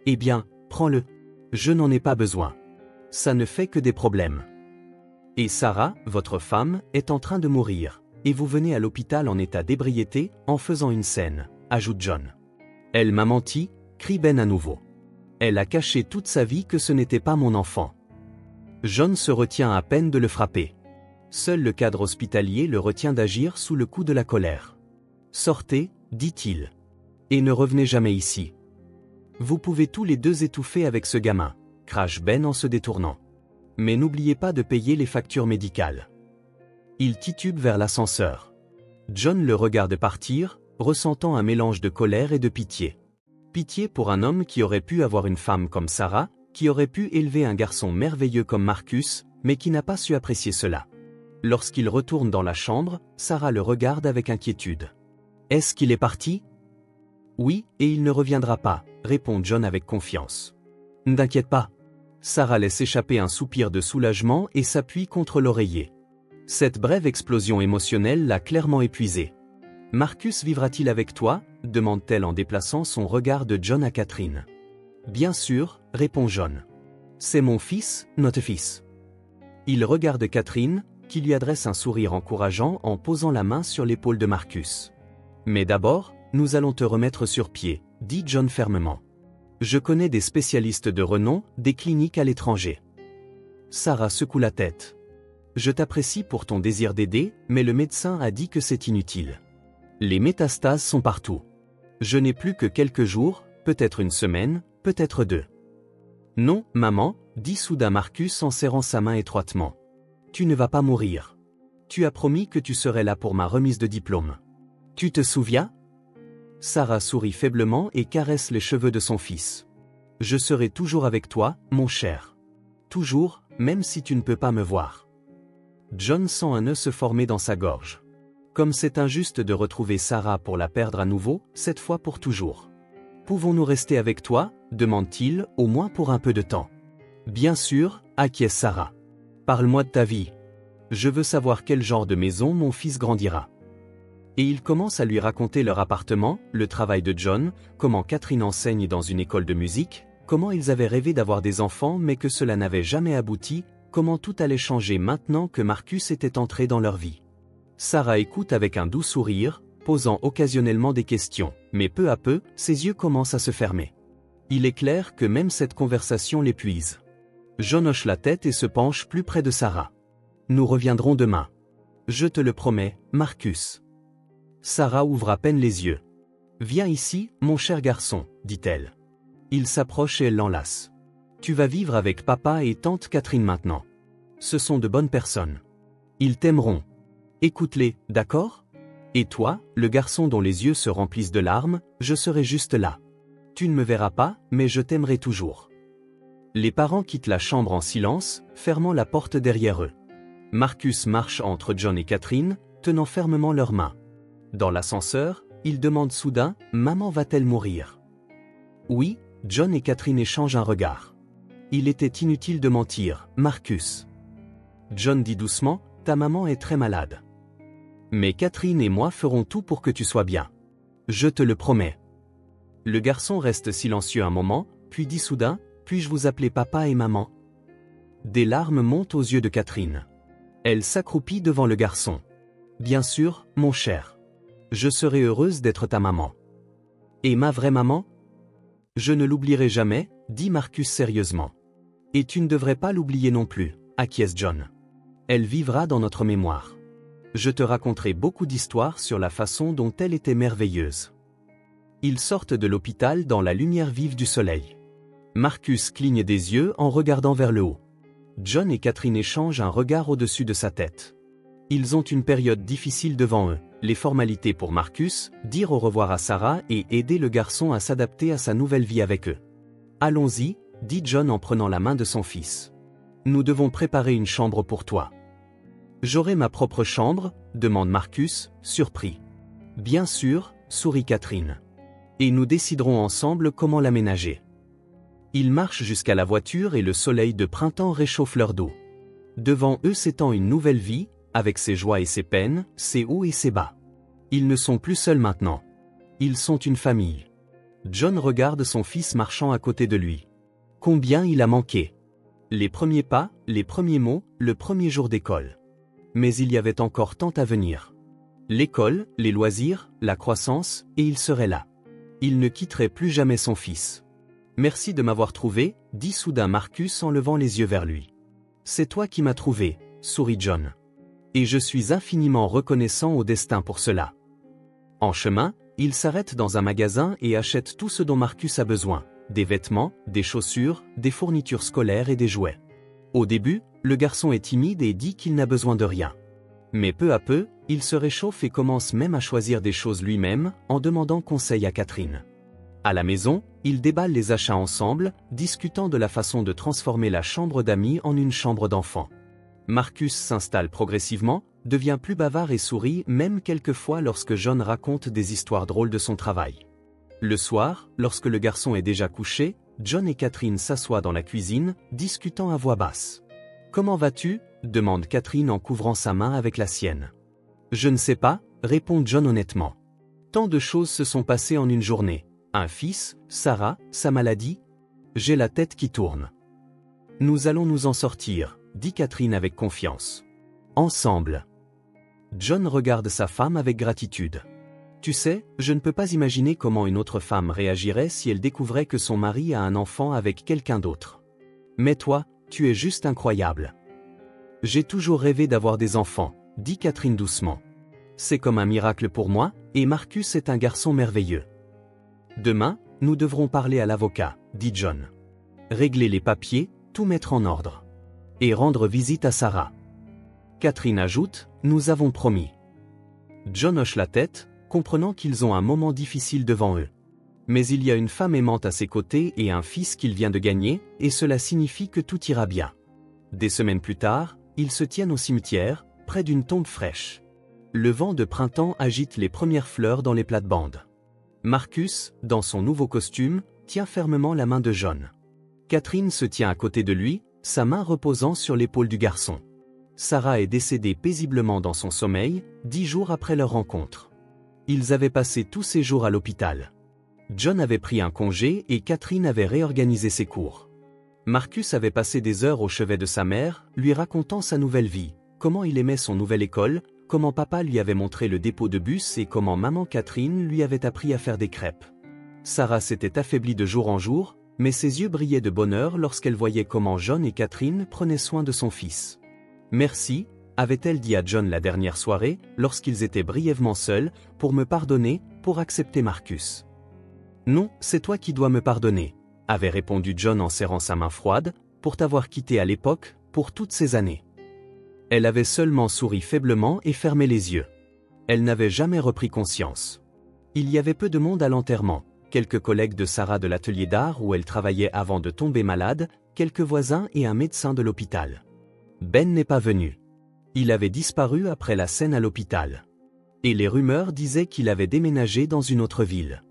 Eh bien, prends-le. Je n'en ai pas besoin. Ça ne fait que des problèmes. Et Sarah, votre femme, est en train de mourir, et vous venez à l'hôpital en état d'ébriété, en faisant une scène, ajoute John. Elle m'a menti, crie Ben à nouveau. Elle a caché toute sa vie que ce n'était pas mon enfant. John se retient à peine de le frapper. Seul le cadre hospitalier le retient d'agir sous le coup de la colère. Sortez, dit-il. Et ne revenez jamais ici. Vous pouvez tous les deux étouffer avec ce gamin, crache Ben en se détournant. Mais n'oubliez pas de payer les factures médicales. Il titube vers l'ascenseur. John le regarde partir, ressentant un mélange de colère et de pitié. Pitié pour un homme qui aurait pu avoir une femme comme Sarah, qui aurait pu élever un garçon merveilleux comme Marcus, mais qui n'a pas su apprécier cela. Lorsqu'il retourne dans la chambre, Sarah le regarde avec inquiétude. Est-ce qu'il est parti? Oui, et il ne reviendra pas, répond John avec confiance. Ne t'inquiète pas. Sarah laisse échapper un soupir de soulagement et s'appuie contre l'oreiller. Cette brève explosion émotionnelle l'a clairement épuisée. Marcus vivra-t-il avec toi? Demande-t-elle en déplaçant son regard de John à Catherine. Bien sûr, répond John. C'est mon fils, notre fils. Il regarde Catherine, qui lui adresse un sourire encourageant en posant la main sur l'épaule de Marcus. Mais d'abord, nous allons te remettre sur pied, dit John fermement. Je connais des spécialistes de renom, des cliniques à l'étranger. Sarah secoue la tête. Je t'apprécie pour ton désir d'aider, mais le médecin a dit que c'est inutile. Les métastases sont partout. Je n'ai plus que quelques jours, peut-être une semaine, peut-être 2. Non, maman, dit soudain Marcus en serrant sa main étroitement. Tu ne vas pas mourir. Tu as promis que tu serais là pour ma remise de diplôme. Tu te souviens? Sarah sourit faiblement et caresse les cheveux de son fils. Je serai toujours avec toi, mon cher. Toujours, même si tu ne peux pas me voir. John sent un nœud se former dans sa gorge. Comme c'est injuste de retrouver Sarah pour la perdre à nouveau, cette fois pour toujours. Pouvons-nous rester avec toi? Demande-t-il, au moins pour un peu de temps. Bien sûr, acquiesce Sarah. Parle-moi de ta vie. Je veux savoir quel genre de maison mon fils grandira. Et il commence à lui raconter leur appartement, le travail de John, comment Catherine enseigne dans une école de musique, comment ils avaient rêvé d'avoir des enfants mais que cela n'avait jamais abouti, comment tout allait changer maintenant que Marcus était entré dans leur vie. Sarah écoute avec un doux sourire, posant occasionnellement des questions, mais peu à peu, ses yeux commencent à se fermer. Il est clair que même cette conversation l'épuise. John hoche la tête et se penche plus près de Sarah. Nous reviendrons demain. Je te le promets, Marcus. Sarah ouvre à peine les yeux. Viens ici, mon cher garçon, dit-elle. Il s'approche et elle l'enlace. Tu vas vivre avec papa et tante Catherine maintenant. Ce sont de bonnes personnes. Ils t'aimeront. Écoute-les, d'accord? Et toi, le garçon dont les yeux se remplissent de larmes, je serai juste là. Tu ne me verras pas, mais je t'aimerai toujours. Les parents quittent la chambre en silence, fermant la porte derrière eux. Marcus marche entre John et Catherine, tenant fermement leurs mains. Dans l'ascenseur, il demande soudain, « Maman va-t-elle mourir ?» Oui, John et Catherine échangent un regard. Il était inutile de mentir, Marcus. John dit doucement, « Ta maman est très malade. Mais Catherine et moi ferons tout pour que tu sois bien. Je te le promets. Le garçon reste silencieux un moment, puis dit soudain, puis-je vous appeler papa et maman? Des larmes montent aux yeux de Catherine. Elle s'accroupit devant le garçon. Bien sûr, mon cher. Je serai heureuse d'être ta maman. Et ma vraie maman? Je ne l'oublierai jamais, dit Marcus sérieusement. Et tu ne devrais pas l'oublier non plus, acquiesce John. Elle vivra dans notre mémoire. Je te raconterai beaucoup d'histoires sur la façon dont elle était merveilleuse. Ils sortent de l'hôpital dans la lumière vive du soleil. Marcus cligne des yeux en regardant vers le haut. John et Catherine échangent un regard au-dessus de sa tête. Ils ont une période difficile devant eux, les formalités pour Marcus, dire au revoir à Sarah et aider le garçon à s'adapter à sa nouvelle vie avec eux. Allons-y, dit John en prenant la main de son fils. Nous devons préparer une chambre pour toi. J'aurai ma propre chambre, demande Marcus, surpris. Bien sûr, sourit Catherine. Et nous déciderons ensemble comment l'aménager. Ils marchent jusqu'à la voiture et le soleil de printemps réchauffe leur dos. Devant eux s'étend une nouvelle vie, avec ses joies et ses peines, ses hauts et ses bas. Ils ne sont plus seuls maintenant. Ils sont une famille. John regarde son fils marchant à côté de lui. Combien il a manqué. Les premiers pas, les premiers mots, le premier jour d'école. Mais il y avait encore tant à venir. L'école, les loisirs, la croissance, et il serait là. Il ne quitterait plus jamais son fils. Merci de m'avoir trouvé, dit soudain Marcus en levant les yeux vers lui. C'est toi qui m'as trouvé, sourit John. Et je suis infiniment reconnaissant au destin pour cela. En chemin, il s'arrête dans un magasin et achète tout ce dont Marcus a besoin, des vêtements, des chaussures, des fournitures scolaires et des jouets. Au début, le garçon est timide et dit qu'il n'a besoin de rien. Mais peu à peu, il se réchauffe et commence même à choisir des choses lui-même, en demandant conseil à Catherine. À la maison, ils déballent les achats ensemble, discutant de la façon de transformer la chambre d'amis en une chambre d'enfant. Marcus s'installe progressivement, devient plus bavard et sourit même quelquefois lorsque John raconte des histoires drôles de son travail. Le soir, lorsque le garçon est déjà couché, John et Catherine s'assoient dans la cuisine, discutant à voix basse. « Comment vas-tu » demande Catherine en couvrant sa main avec la sienne. « Je ne sais pas » répond John honnêtement. Tant de choses se sont passées en une journée. Un fils, Sarah, sa maladie. J'ai la tête qui tourne. Nous allons nous en sortir, dit Catherine avec confiance. Ensemble. John regarde sa femme avec gratitude. Tu sais, je ne peux pas imaginer comment une autre femme réagirait si elle découvrait que son mari a un enfant avec quelqu'un d'autre. Mais toi, tu es juste incroyable. J'ai toujours rêvé d'avoir des enfants, dit Catherine doucement. C'est comme un miracle pour moi, et Marcus est un garçon merveilleux. Demain, nous devrons parler à l'avocat, dit John. Régler les papiers, tout mettre en ordre. Et rendre visite à Sarah. Catherine ajoute, nous avons promis. John hoche la tête, comprenant qu'ils ont un moment difficile devant eux. Mais il y a une femme aimante à ses côtés et un fils qu'il vient de gagner, et cela signifie que tout ira bien. Des semaines plus tard, ils se tiennent au cimetière, près d'une tombe fraîche. Le vent de printemps agite les premières fleurs dans les plates-bandes. Marcus, dans son nouveau costume, tient fermement la main de John. Catherine se tient à côté de lui, sa main reposant sur l'épaule du garçon. Sarah est décédée paisiblement dans son sommeil, 10 jours après leur rencontre. Ils avaient passé tous ces jours à l'hôpital. John avait pris un congé et Catherine avait réorganisé ses cours. Marcus avait passé des heures au chevet de sa mère, lui racontant sa nouvelle vie, comment il aimait son nouvelle école, comment papa lui avait montré le dépôt de bus et comment maman Catherine lui avait appris à faire des crêpes. Sarah s'était affaiblie de jour en jour, mais ses yeux brillaient de bonheur lorsqu'elle voyait comment John et Catherine prenaient soin de son fils. « Merci », avait-elle dit à John la dernière soirée, lorsqu'ils étaient brièvement seuls, pour me pardonner, pour accepter Marcus. « Non, c'est toi qui dois me pardonner », avait répondu John en serrant sa main froide, pour t'avoir quitté à l'époque, pour toutes ces années. Elle avait seulement souri faiblement et fermé les yeux. Elle n'avait jamais repris conscience. Il y avait peu de monde à l'enterrement, quelques collègues de Sarah de l'atelier d'art où elle travaillait avant de tomber malade, quelques voisins et un médecin de l'hôpital. Ben n'est pas venu. Il avait disparu après la scène à l'hôpital. Et les rumeurs disaient qu'il avait déménagé dans une autre ville.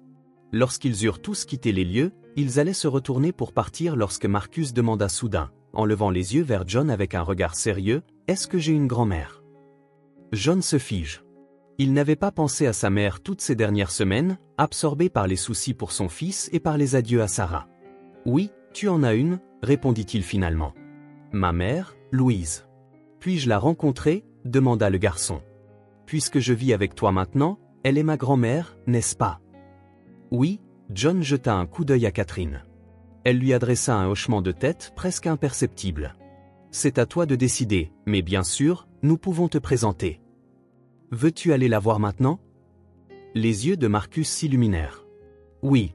Lorsqu'ils eurent tous quitté les lieux, ils allaient se retourner pour partir lorsque Marcus demanda soudain, en levant les yeux vers John avec un regard sérieux, « Est-ce que j'ai une grand-mère » John se fige. Il n'avait pas pensé à sa mère toutes ces dernières semaines, absorbé par les soucis pour son fils et par les adieux à Sarah. Oui, tu en as une, répondit-il finalement. Ma mère, Louise. Puis-je la rencontrer, demanda le garçon. Puisque je vis avec toi maintenant, elle est ma grand-mère, n'est-ce pas? Oui, John jeta un coup d'œil à Catherine. Elle lui adressa un hochement de tête presque imperceptible. C'est à toi de décider, mais bien sûr, nous pouvons te présenter. Veux-tu aller la voir maintenant? Les yeux de Marcus s'illuminèrent. Oui.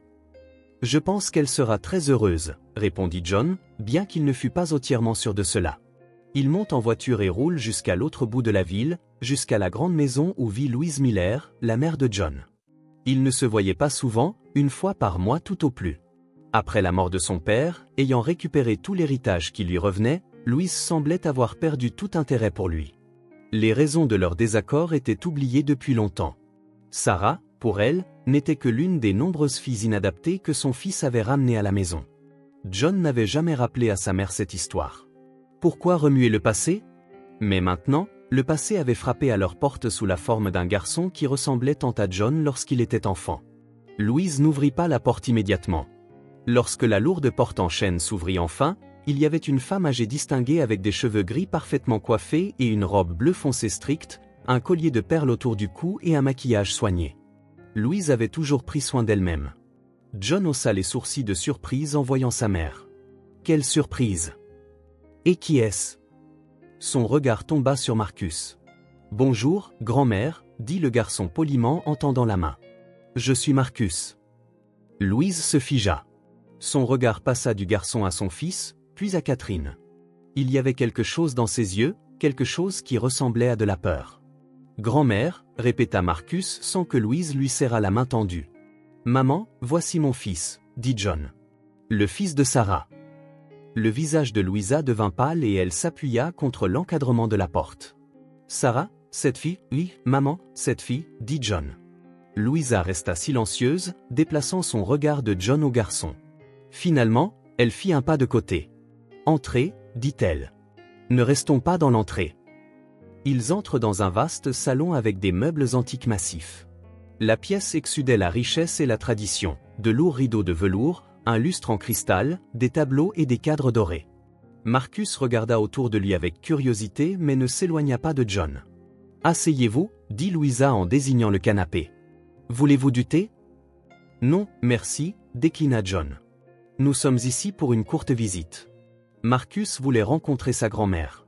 Je pense qu'elle sera très heureuse, répondit John, bien qu'il ne fût pas entièrement sûr de cela. Ils montent en voiture et roulent jusqu'à l'autre bout de la ville, jusqu'à la grande maison où vit Louise Miller, la mère de John. Ils ne se voyaient pas souvent, une fois par mois tout au plus. Après la mort de son père, ayant récupéré tout l'héritage qui lui revenait, Louise semblait avoir perdu tout intérêt pour lui. Les raisons de leur désaccord étaient oubliées depuis longtemps. Sarah, pour elle, n'était que l'une des nombreuses filles inadaptées que son fils avait ramenées à la maison. John n'avait jamais rappelé à sa mère cette histoire. Pourquoi remuer le passé? Mais maintenant, le passé avait frappé à leur porte sous la forme d'un garçon qui ressemblait tant à John lorsqu'il était enfant. Louise n'ouvrit pas la porte immédiatement. Lorsque la lourde porte en chêne s'ouvrit enfin, il y avait une femme âgée distinguée avec des cheveux gris parfaitement coiffés et une robe bleu foncé stricte, un collier de perles autour du cou et un maquillage soigné. Louise avait toujours pris soin d'elle-même. John haussa les sourcils de surprise en voyant sa mère. Quelle surprise! Et qui est-ce? Son regard tomba sur Marcus. Bonjour, grand-mère, dit le garçon poliment en tendant la main. Je suis Marcus. Louise se figea. Son regard passa du garçon à son fils, puis à Catherine. Il y avait quelque chose dans ses yeux, quelque chose qui ressemblait à de la peur. Grand-mère, répéta Marcus sans que Louise lui serrât la main tendue. Maman, voici mon fils, dit John. Le fils de Sarah. Le visage de Louisa devint pâle et elle s'appuya contre l'encadrement de la porte. Sarah, cette fille? Oui, maman, cette fille, dit John. Louisa resta silencieuse, déplaçant son regard de John au garçon. Finalement, elle fit un pas de côté. Entrez, dit-elle. Ne restons pas dans l'entrée. Ils entrent dans un vaste salon avec des meubles antiques massifs. La pièce exsudait la richesse et la tradition, de lourds rideaux de velours, un lustre en cristal, des tableaux et des cadres dorés. Marcus regarda autour de lui avec curiosité mais ne s'éloigna pas de John. Asseyez-vous, dit Louisa en désignant le canapé. Voulez-vous du thé? Non, merci, déclina John. Nous sommes ici pour une courte visite. Marcus voulait rencontrer sa grand-mère.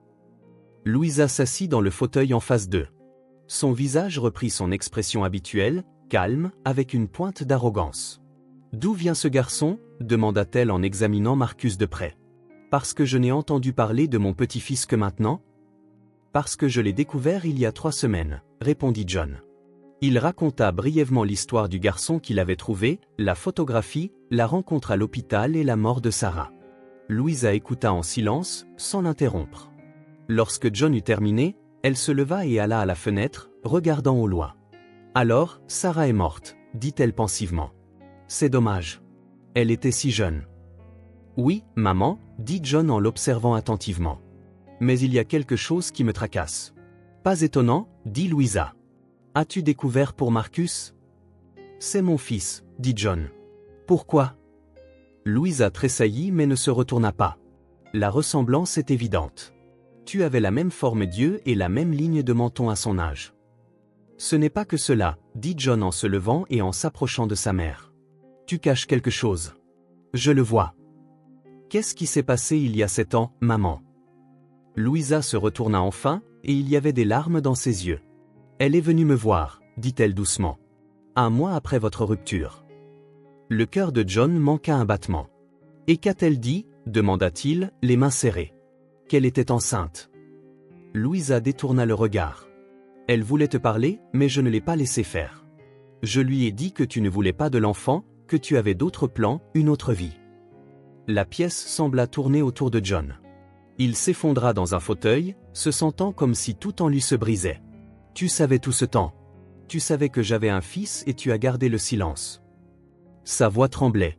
Louisa s'assit dans le fauteuil en face d'eux. Son visage reprit son expression habituelle, calme, avec une pointe d'arrogance. D'où vient ce garçon? Demanda-t-elle en examinant Marcus de près. Parce que je n'ai entendu parler de mon petit-fils que maintenant? Parce que je l'ai découvert il y a 3 semaines, répondit John. Il raconta brièvement l'histoire du garçon qu'il avait trouvé, la photographie, la rencontre à l'hôpital et la mort de Sarah. Louisa écouta en silence, sans l'interrompre. Lorsque John eut terminé, elle se leva et alla à la fenêtre, regardant au loin. Alors, Sarah est morte, dit-elle pensivement. C'est dommage. Elle était si jeune. Oui, maman, dit John en l'observant attentivement. Mais il y a quelque chose qui me tracasse. Pas étonnant, dit Louisa. As-tu découvert pour Marcus? C'est mon fils, dit John. Pourquoi? Louisa tressaillit mais ne se retourna pas. La ressemblance est évidente. Tu avais la même forme d'yeux et la même ligne de menton à son âge. Ce n'est pas que cela, dit John en se levant et en s'approchant de sa mère. Tu caches quelque chose. Je le vois. Qu'est-ce qui s'est passé il y a 7 ans, maman? Louisa se retourna enfin, et il y avait des larmes dans ses yeux. Elle est venue me voir, dit-elle doucement. 1 mois après votre rupture. Le cœur de John manqua un battement. Et qu'a-t-elle dit? Demanda-t-il, les mains serrées. Qu'elle était enceinte. Louisa détourna le regard. Elle voulait te parler, mais je ne l'ai pas laissé faire. Je lui ai dit que tu ne voulais pas de l'enfant, que tu avais d'autres plans, une autre vie. La pièce sembla tourner autour de John. Il s'effondra dans un fauteuil, se sentant comme si tout en lui se brisait. Tu savais tout ce temps. Tu savais que j'avais un fils et tu as gardé le silence. Sa voix tremblait.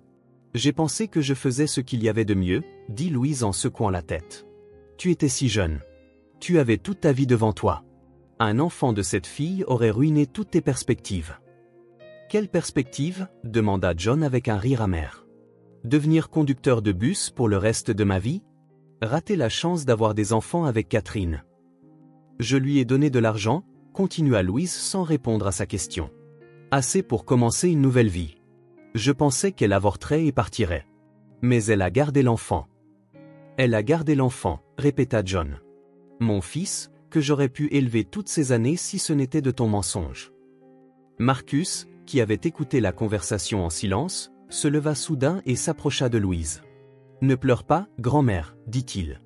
J'ai pensé que je faisais ce qu'il y avait de mieux, dit Louise en secouant la tête. Tu étais si jeune. Tu avais toute ta vie devant toi. Un enfant de cette fille aurait ruiné toutes tes perspectives. Quelle perspective? Demanda John avec un rire amer. Devenir conducteur de bus pour le reste de ma vie? Rater la chance d'avoir des enfants avec Catherine. Je lui ai donné de l'argent, continua Louise sans répondre à sa question. Assez pour commencer une nouvelle vie. Je pensais qu'elle avorterait et partirait. Mais elle a gardé l'enfant. Elle a gardé l'enfant, répéta John. Mon fils, que j'aurais pu élever toutes ces années si ce n'était de ton mensonge. Marcus, qui avait écouté la conversation en silence, se leva soudain et s'approcha de Louise. Ne pleure pas, grand-mère, dit-il.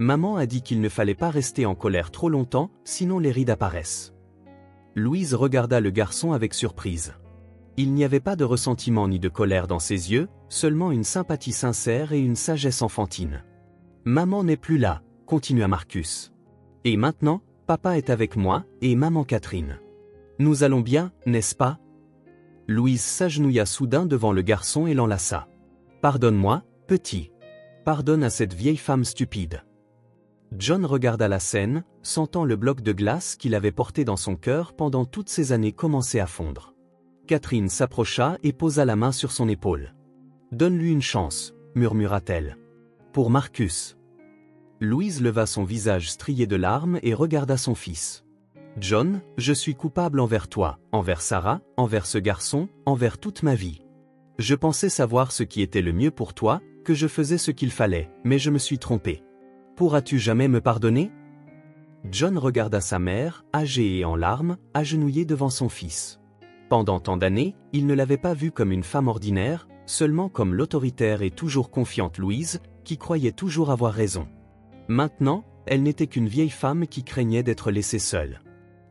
Maman a dit qu'il ne fallait pas rester en colère trop longtemps, sinon les rides apparaissent. Louise regarda le garçon avec surprise. Il n'y avait pas de ressentiment ni de colère dans ses yeux, seulement une sympathie sincère et une sagesse enfantine. Maman n'est plus là, continua Marcus. Et maintenant, papa est avec moi, et maman Catherine. Nous allons bien, n'est-ce pas? Louise s'agenouilla soudain devant le garçon et l'enlaça. Pardonne-moi, petit. Pardonne à cette vieille femme stupide. John regarda la scène, sentant le bloc de glace qu'il avait porté dans son cœur pendant toutes ces années commencer à fondre. Catherine s'approcha et posa la main sur son épaule. Donne-lui une chance, murmura-t-elle. Pour Marcus. Louise leva son visage strié de larmes et regarda son fils. John, je suis coupable envers toi, envers Sarah, envers ce garçon, envers toute ma vie. Je pensais savoir ce qui était le mieux pour toi, que je faisais ce qu'il fallait, mais je me suis trompé. Pourras-tu jamais me pardonner? John regarda sa mère, âgée et en larmes, agenouillée devant son fils. Pendant tant d'années, il ne l'avait pas vue comme une femme ordinaire, seulement comme l'autoritaire et toujours confiante Louise, qui croyait toujours avoir raison. Maintenant, elle n'était qu'une vieille femme qui craignait d'être laissée seule.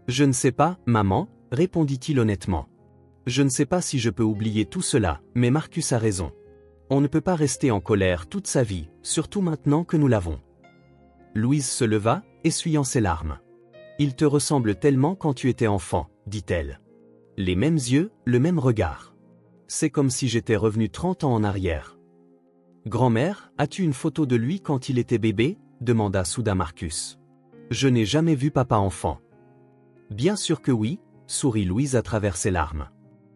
Je ne sais pas, maman, répondit-il honnêtement. Je ne sais pas si je peux oublier tout cela, mais Marcus a raison. On ne peut pas rester en colère toute sa vie, surtout maintenant que nous l'avons. Louise se leva, essuyant ses larmes. Il te ressemble tellement quand tu étais enfant, dit-elle. Les mêmes yeux, le même regard. C'est comme si j'étais revenu 30 ans en arrière. Grand-mère, as-tu une photo de lui quand il était bébé? Demanda soudain Marcus. Je n'ai jamais vu papa enfant. Bien sûr que oui, sourit Louise à travers ses larmes.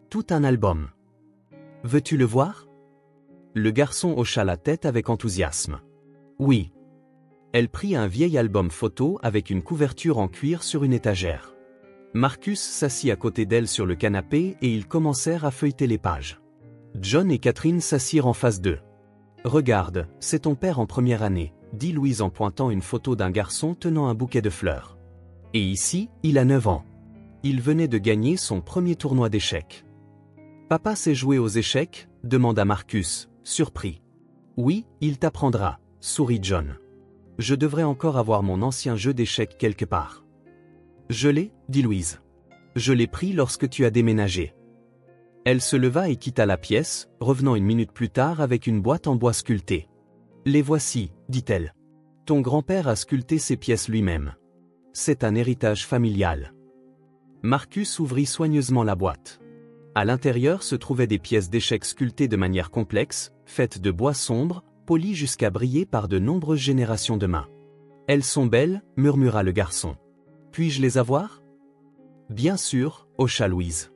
Tout un album. Veux-tu le voir? Le garçon hocha la tête avec enthousiasme. Oui. Elle prit un vieil album photo avec une couverture en cuir sur une étagère. Marcus s'assit à côté d'elle sur le canapé et ils commencèrent à feuilleter les pages. John et Catherine s'assirent en face d'eux. Regarde, c'est ton père en première année, dit Louise en pointant une photo d'un garçon tenant un bouquet de fleurs. Et ici, il a 9 ans. Il venait de gagner son premier tournoi d'échecs. Papa sait jouer aux échecs? Demanda Marcus, surpris. Oui, il t'apprendra, sourit John. Je devrais encore avoir mon ancien jeu d'échecs quelque part. Je l'ai, dit Louise. Je l'ai pris lorsque tu as déménagé. Elle se leva et quitta la pièce, revenant une minute plus tard avec une boîte en bois sculpté. Les voici, dit-elle. Ton grand-père a sculpté ces pièces lui-même. C'est un héritage familial. Marcus ouvrit soigneusement la boîte. À l'intérieur se trouvaient des pièces d'échecs sculptées de manière complexe, faites de bois sombre, polies jusqu'à briller par de nombreuses générations de mains. Elles sont belles, murmura le garçon. Puis-je les avoir? Bien sûr, hocha Louise.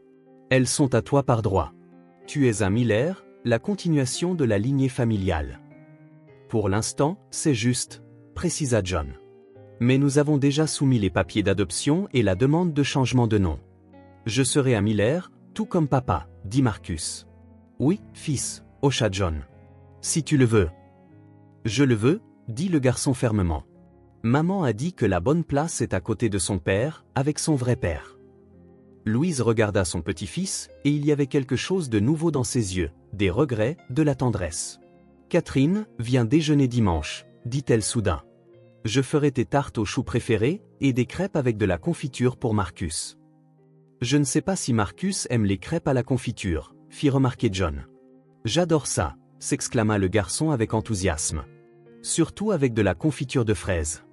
Elles sont à toi par droit. Tu es un Miller, la continuation de la lignée familiale. Pour l'instant, c'est juste, précisa John. Mais nous avons déjà soumis les papiers d'adoption et la demande de changement de nom. Je serai un Miller, tout comme papa, dit Marcus. Oui, fils, hocha John. Si tu le veux. Je le veux, dit le garçon fermement. Maman a dit que la bonne place est à côté de son père, avec son vrai père. Louise regarda son petit-fils, et il y avait quelque chose de nouveau dans ses yeux, des regrets, de la tendresse. Catherine, viens déjeuner dimanche, dit-elle soudain. Je ferai tes tartes aux choux préférées, et des crêpes avec de la confiture pour Marcus. Je ne sais pas si Marcus aime les crêpes à la confiture, fit remarquer John. J'adore ça, s'exclama le garçon avec enthousiasme. Surtout avec de la confiture de fraises.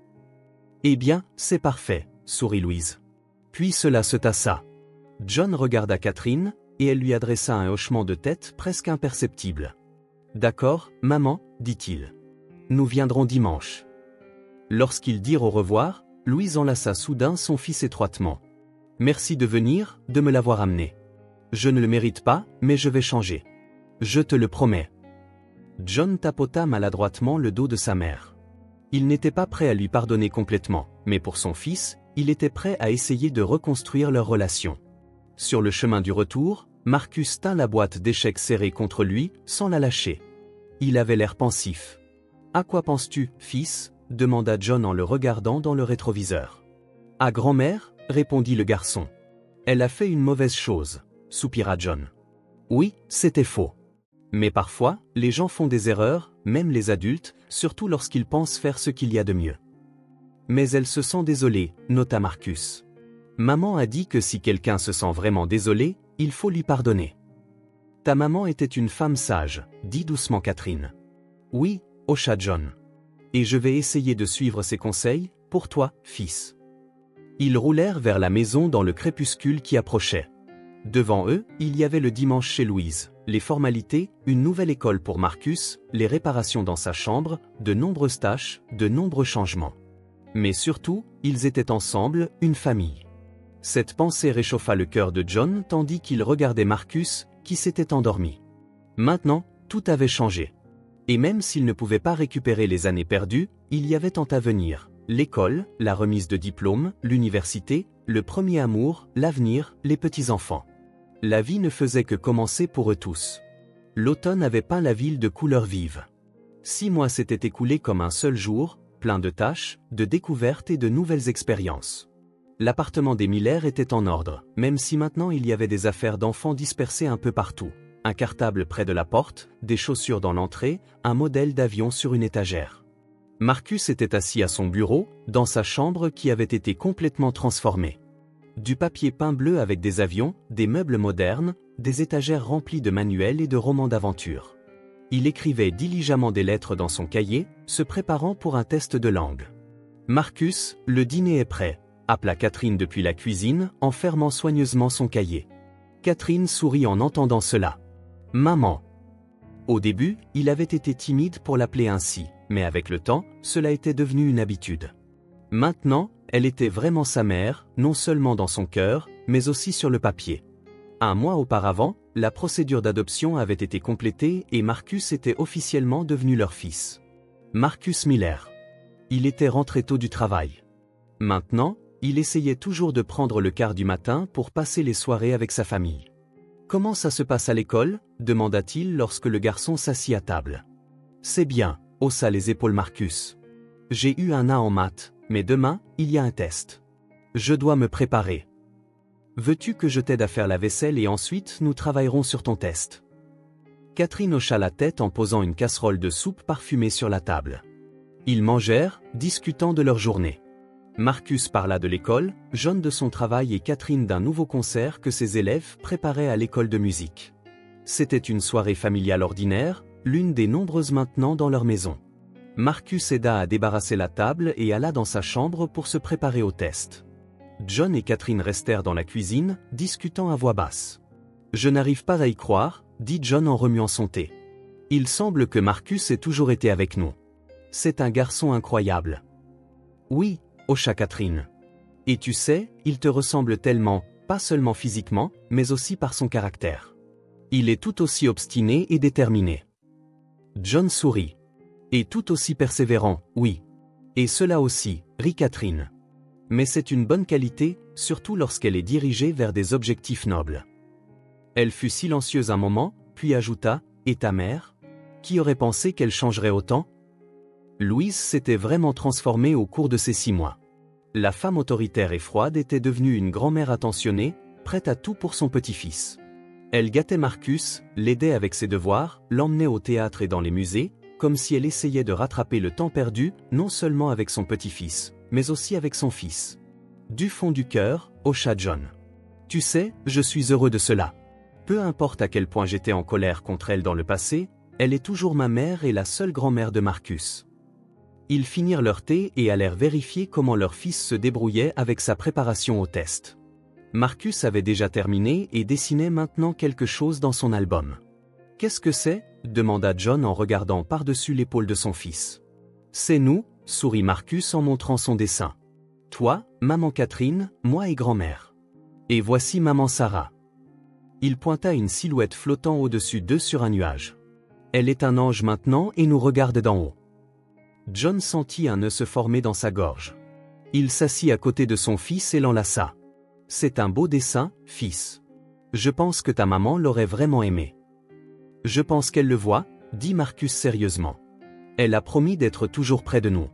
Eh bien, c'est parfait, sourit Louise. Puis cela se tassa. John regarda Catherine, et elle lui adressa un hochement de tête presque imperceptible. D'accord, maman, dit-il. Nous viendrons dimanche. Lorsqu'ils dirent au revoir, Louise enlaça soudain son fils étroitement. « Merci de venir, de me l'avoir amené. Je ne le mérite pas, mais je vais changer. Je te le promets. » John tapota maladroitement le dos de sa mère. Il n'était pas prêt à lui pardonner complètement, mais pour son fils, il était prêt à essayer de reconstruire leur relation. Sur le chemin du retour, Marcus tint la boîte d'échecs serrée contre lui, sans la lâcher. Il avait l'air pensif. « À quoi penses-tu, fils ?» demanda John en le regardant dans le rétroviseur. « À grand-mère » répondit le garçon. « Elle a fait une mauvaise chose » soupira John. Oui, c'était faux. Mais parfois, les gens font des erreurs, même les adultes, surtout lorsqu'ils pensent faire ce qu'il y a de mieux. Mais elle se sent désolée, nota Marcus. Maman a dit que si quelqu'un se sent vraiment désolé, il faut lui pardonner. Ta maman était une femme sage, dit doucement Catherine. Oui, hocha John. Et je vais essayer de suivre ses conseils, pour toi, fils. Ils roulèrent vers la maison dans le crépuscule qui approchait. Devant eux, il y avait le dimanche chez Louise, les formalités, une nouvelle école pour Marcus, les réparations dans sa chambre, de nombreuses tâches, de nombreux changements. Mais surtout, ils étaient ensemble, une famille. Cette pensée réchauffa le cœur de John tandis qu'il regardait Marcus, qui s'était endormi. Maintenant, tout avait changé. Et même s'il ne pouvait pas récupérer les années perdues, il y avait tant à venir. L'école, la remise de diplôme, l'université, le premier amour, l'avenir, les petits-enfants. La vie ne faisait que commencer pour eux tous. L'automne avait peint la ville de couleurs vives. 6 mois s'étaient écoulés comme un seul jour, plein de tâches, de découvertes et de nouvelles expériences. L'appartement des Miller était en ordre, même si maintenant il y avait des affaires d'enfants dispersées un peu partout. Un cartable près de la porte, des chaussures dans l'entrée, un modèle d'avion sur une étagère. Marcus était assis à son bureau, dans sa chambre qui avait été complètement transformée. Du papier peint bleu avec des avions, des meubles modernes, des étagères remplies de manuels et de romans d'aventure. Il écrivait diligemment des lettres dans son cahier, se préparant pour un test de langue. « Marcus, le dîner est prêt », appela Catherine depuis la cuisine, en fermant soigneusement son cahier. Catherine sourit en entendant cela. « Maman ». Au début, il avait été timide pour l'appeler ainsi, mais avec le temps, cela était devenu une habitude. Maintenant, elle était vraiment sa mère, non seulement dans son cœur, mais aussi sur le papier. 1 mois auparavant, la procédure d'adoption avait été complétée et Marcus était officiellement devenu leur fils. Marcus Miller. Il était rentré tôt du travail. Maintenant, il essayait toujours de prendre le quart du matin pour passer les soirées avec sa famille. « Comment ça se passe à l'école » demanda-t-il lorsque le garçon s'assit à table. « C'est bien » haussa les épaules Marcus. « J'ai eu un A en maths. Mais demain, il y a un test. Je dois me préparer. Veux-tu que je t'aide à faire la vaisselle et ensuite nous travaillerons sur ton test ?» Catherine hocha la tête en posant une casserole de soupe parfumée sur la table. Ils mangèrent, discutant de leur journée. Marcus parla de l'école, John de son travail et Catherine d'un nouveau concert que ses élèves préparaient à l'école de musique. C'était une soirée familiale ordinaire, l'une des nombreuses maintenant dans leur maison. Marcus aida à débarrasser la table et alla dans sa chambre pour se préparer au test. John et Catherine restèrent dans la cuisine, discutant à voix basse. « Je n'arrive pas à y croire » dit John en remuant son thé. « Il semble que Marcus ait toujours été avec nous. C'est un garçon incroyable. » « Oui, hocha Catherine. « Et tu sais, il te ressemble tellement, pas seulement physiquement, mais aussi par son caractère. Il est tout aussi obstiné et déterminé. » John sourit. Et tout aussi persévérant, oui. Et cela aussi, rit Catherine. Mais c'est une bonne qualité, surtout lorsqu'elle est dirigée vers des objectifs nobles. Elle fut silencieuse un moment, puis ajouta, « Et ta mère ? Qui aurait pensé qu'elle changerait autant ?» Louise s'était vraiment transformée au cours de ces 6 mois. La femme autoritaire et froide était devenue une grand-mère attentionnée, prête à tout pour son petit-fils. Elle gâtait Marcus, l'aidait avec ses devoirs, l'emmenait au théâtre et dans les musées, comme si elle essayait de rattraper le temps perdu, non seulement avec son petit-fils, mais aussi avec son fils. Du fond du cœur, hocha John. « Tu sais, je suis heureux de cela. Peu importe à quel point j'étais en colère contre elle dans le passé, elle est toujours ma mère et la seule grand-mère de Marcus. » Ils finirent leur thé et allèrent vérifier comment leur fils se débrouillait avec sa préparation au test. Marcus avait déjà terminé et dessinait maintenant quelque chose dans son album. « Qu'est-ce que c'est » demanda John en regardant par-dessus l'épaule de son fils. « C'est nous » sourit Marcus en montrant son dessin. « Toi, maman Catherine, moi et grand-mère. Et voici maman Sarah. Il pointa une silhouette flottant au-dessus d'eux sur un nuage. Elle est un ange maintenant et nous regarde d'en haut. John sentit un nœud se former dans sa gorge. Il s'assit à côté de son fils et l'enlaça. C'est un beau dessin, fils. Je pense que ta maman l'aurait vraiment aimé. Je pense qu'elle le voit, dit Marcus sérieusement. Elle a promis d'être toujours près de nous.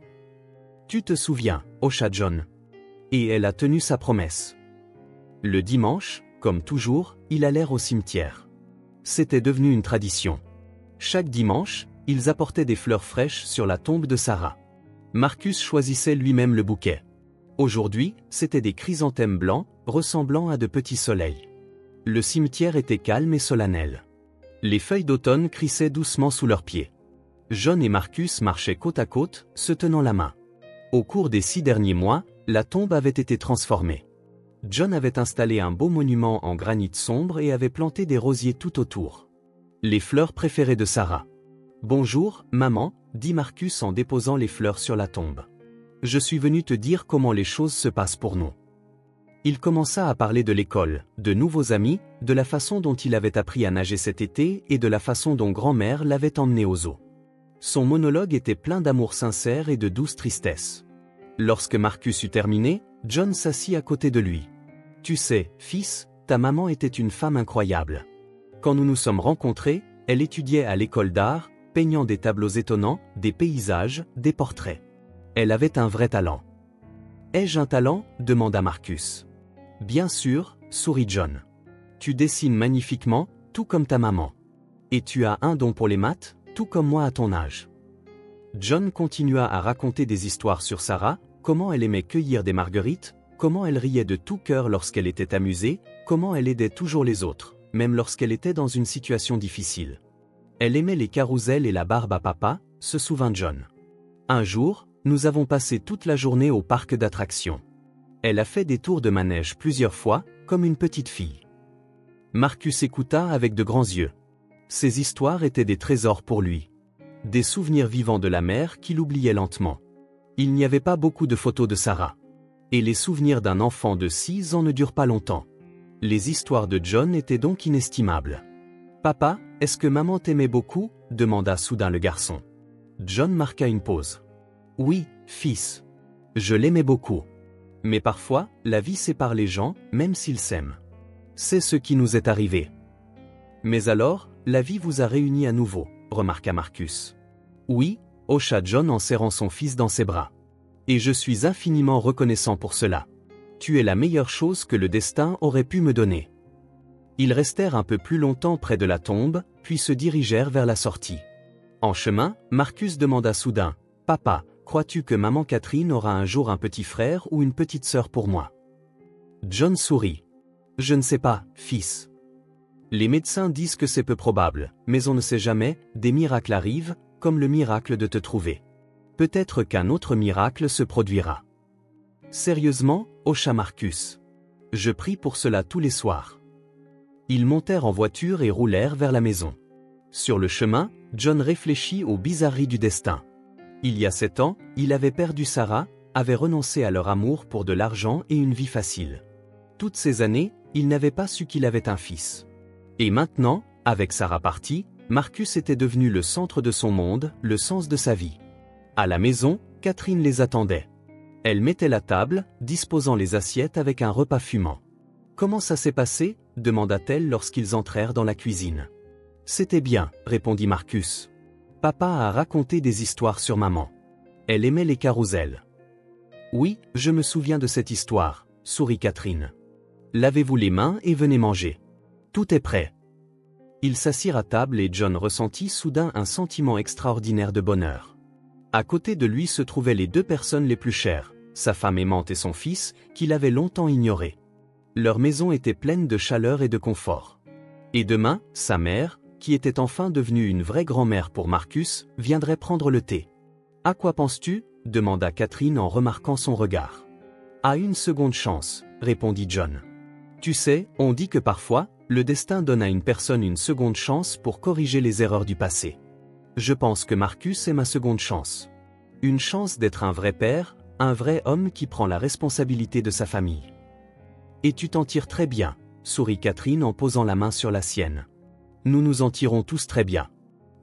Tu te souviens, hocha John. Et elle a tenu sa promesse. Le dimanche, comme toujours, ils allèrent au cimetière. C'était devenu une tradition. Chaque dimanche, ils apportaient des fleurs fraîches sur la tombe de Sarah. Marcus choisissait lui-même le bouquet. Aujourd'hui, c'étaient des chrysanthèmes blancs, ressemblant à de petits soleils. Le cimetière était calme et solennel. Les feuilles d'automne crissaient doucement sous leurs pieds. John et Marcus marchaient côte à côte, se tenant la main. Au cours des 6 derniers mois, la tombe avait été transformée. John avait installé un beau monument en granit sombre et avait planté des rosiers tout autour. Les fleurs préférées de Sarah. « Bonjour, maman », dit Marcus en déposant les fleurs sur la tombe. « Je suis venu te dire comment les choses se passent pour nous. » Il commença à parler de l'école, de nouveaux amis, de la façon dont il avait appris à nager cet été et de la façon dont grand-mère l'avait emmené au zoo. Son monologue était plein d'amour sincère et de douce tristesse. Lorsque Marcus eut terminé, John s'assit à côté de lui. « Tu sais, fils, ta maman était une femme incroyable. Quand nous nous sommes rencontrés, elle étudiait à l'école d'art, peignant des tableaux étonnants, des paysages, des portraits. Elle avait un vrai talent. »« Ai-je un talent » demanda Marcus. « Bien sûr, sourit John. Tu dessines magnifiquement, tout comme ta maman. Et tu as un don pour les maths, tout comme moi à ton âge. » John continua à raconter des histoires sur Sarah, comment elle aimait cueillir des marguerites, comment elle riait de tout cœur lorsqu'elle était amusée, comment elle aidait toujours les autres, même lorsqu'elle était dans une situation difficile. Elle aimait les carousels et la barbe à papa, se souvint John. Un jour, nous avons passé toute la journée au parc d'attractions. Elle a fait des tours de manège plusieurs fois, comme une petite fille. Marcus écouta avec de grands yeux. Ces histoires étaient des trésors pour lui. Des souvenirs vivants de la mère qu'il oubliait lentement. Il n'y avait pas beaucoup de photos de Sarah. Et les souvenirs d'un enfant de 6 ans ne durent pas longtemps. Les histoires de John étaient donc inestimables. « Papa, est-ce que maman t'aimait beaucoup » demanda soudain le garçon. John marqua une pause. « Oui, fils. Je l'aimais beaucoup. Mais parfois, la vie sépare les gens, même s'ils s'aiment. C'est ce qui nous est arrivé. » « Mais alors, la vie vous a réunis à nouveau, » remarqua Marcus. « Oui, » hocha John en serrant son fils dans ses bras. « Et je suis infiniment reconnaissant pour cela. Tu es la meilleure chose que le destin aurait pu me donner. » Ils restèrent un peu plus longtemps près de la tombe, puis se dirigèrent vers la sortie. En chemin, Marcus demanda soudain, « Papa, crois-tu que maman Catherine aura un jour un petit frère ou une petite sœur pour moi ?» John sourit. « Je ne sais pas, fils. Les médecins disent que c'est peu probable, mais on ne sait jamais, des miracles arrivent, comme le miracle de te trouver. Peut-être qu'un autre miracle se produira. » Sérieusement, hocha Marcus. « Je prie pour cela tous les soirs. » Ils montèrent en voiture et roulèrent vers la maison. Sur le chemin, John réfléchit aux bizarreries du destin. Il y a 7 ans, il avait perdu Sarah, avait renoncé à leur amour pour de l'argent et une vie facile. Toutes ces années, il n'avait pas su qu'il avait un fils. Et maintenant, avec Sarah partie, Marcus était devenu le centre de son monde, le sens de sa vie. À la maison, Catherine les attendait. Elle mettait la table, disposant les assiettes avec un repas fumant. « Comment ça s'est passé » demanda-t-elle lorsqu'ils entrèrent dans la cuisine. « C'était bien » répondit Marcus. « Papa a raconté des histoires sur maman. Elle aimait les carousels. »« Oui, je me souviens de cette histoire » sourit Catherine. « Lavez-vous les mains et venez manger. Tout est prêt. » Ils s'assirent à table et John ressentit soudain un sentiment extraordinaire de bonheur. À côté de lui se trouvaient les 2 personnes les plus chères, sa femme aimante et son fils, qu'il avait longtemps ignoré. Leur maison était pleine de chaleur et de confort. Et demain, sa mère, qui était enfin devenue une vraie grand-mère pour Marcus, viendrait prendre le thé. « À quoi penses-tu » demanda Catherine en remarquant son regard. « À une seconde chance » répondit John. « Tu sais, on dit que parfois, le destin donne à une personne une seconde chance pour corriger les erreurs du passé. Je pense que Marcus est ma seconde chance. Une chance d'être un vrai père, un vrai homme qui prend la responsabilité de sa famille. Et tu t'en tires très bien, sourit Catherine en posant la main sur la sienne. Nous nous en tirons tous très bien.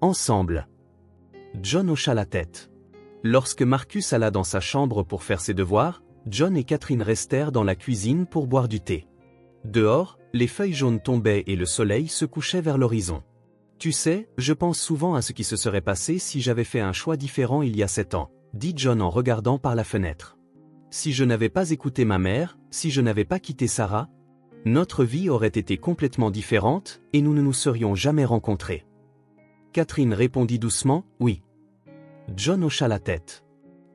Ensemble. John hocha la tête. Lorsque Marcus alla dans sa chambre pour faire ses devoirs, John et Catherine restèrent dans la cuisine pour boire du thé. Dehors, les feuilles jaunes tombaient et le soleil se couchait vers l'horizon. Tu sais, je pense souvent à ce qui se serait passé si j'avais fait un choix différent il y a 7 ans, dit John en regardant par la fenêtre. Si je n'avais pas écouté ma mère, si je n'avais pas quitté Sarah, notre vie aurait été complètement différente et nous ne nous serions jamais rencontrés. Catherine répondit doucement, oui. John hocha la tête.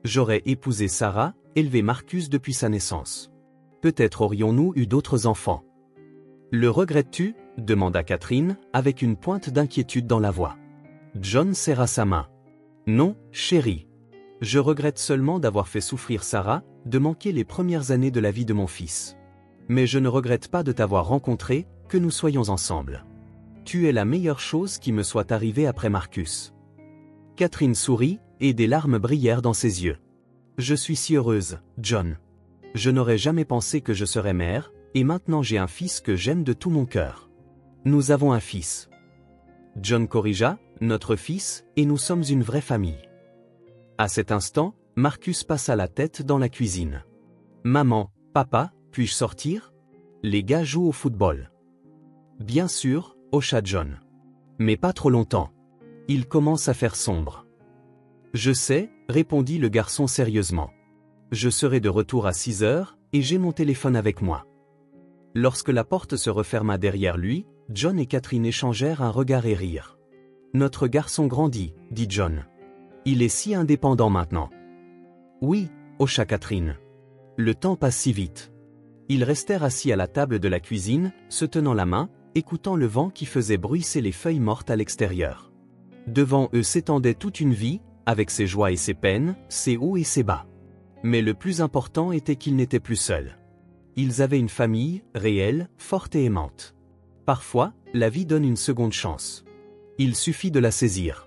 J'aurais épousé Sarah, élevé Marcus depuis sa naissance. Peut-être aurions-nous eu d'autres enfants. Le regrettes-tu ? Demanda Catherine, avec une pointe d'inquiétude dans la voix. John serra sa main. Non, chérie. Je regrette seulement d'avoir fait souffrir Sarah, de manquer les premières années de la vie de mon fils. Mais je ne regrette pas de t'avoir rencontré, que nous soyons ensemble. Tu es la meilleure chose qui me soit arrivée après Marcus. Catherine sourit, et des larmes brillèrent dans ses yeux. Je suis si heureuse, John. Je n'aurais jamais pensé que je serais mère, et maintenant j'ai un fils que j'aime de tout mon cœur. Nous avons un fils. John corrigea, notre fils, et nous sommes une vraie famille. À cet instant, Marcus passa la tête dans la cuisine. Maman, papa, puis-je sortir ? Les gars jouent au football. Bien sûr, hocha John. Mais pas trop longtemps. Il commence à faire sombre. Je sais, répondit le garçon sérieusement. Je serai de retour à 6 heures, et j'ai mon téléphone avec moi. Lorsque la porte se referma derrière lui, John et Catherine échangèrent un regard et rirent. Notre garçon grandit, dit John. Il est si indépendant maintenant. Oui, hocha Catherine. Le temps passe si vite. Ils restèrent assis à la table de la cuisine, se tenant la main, écoutant le vent qui faisait bruisser les feuilles mortes à l'extérieur. Devant eux s'étendait toute une vie, avec ses joies et ses peines, ses hauts et ses bas. Mais le plus important était qu'ils n'étaient plus seuls. Ils avaient une famille, réelle, forte et aimante. Parfois, la vie donne une seconde chance. Il suffit de la saisir.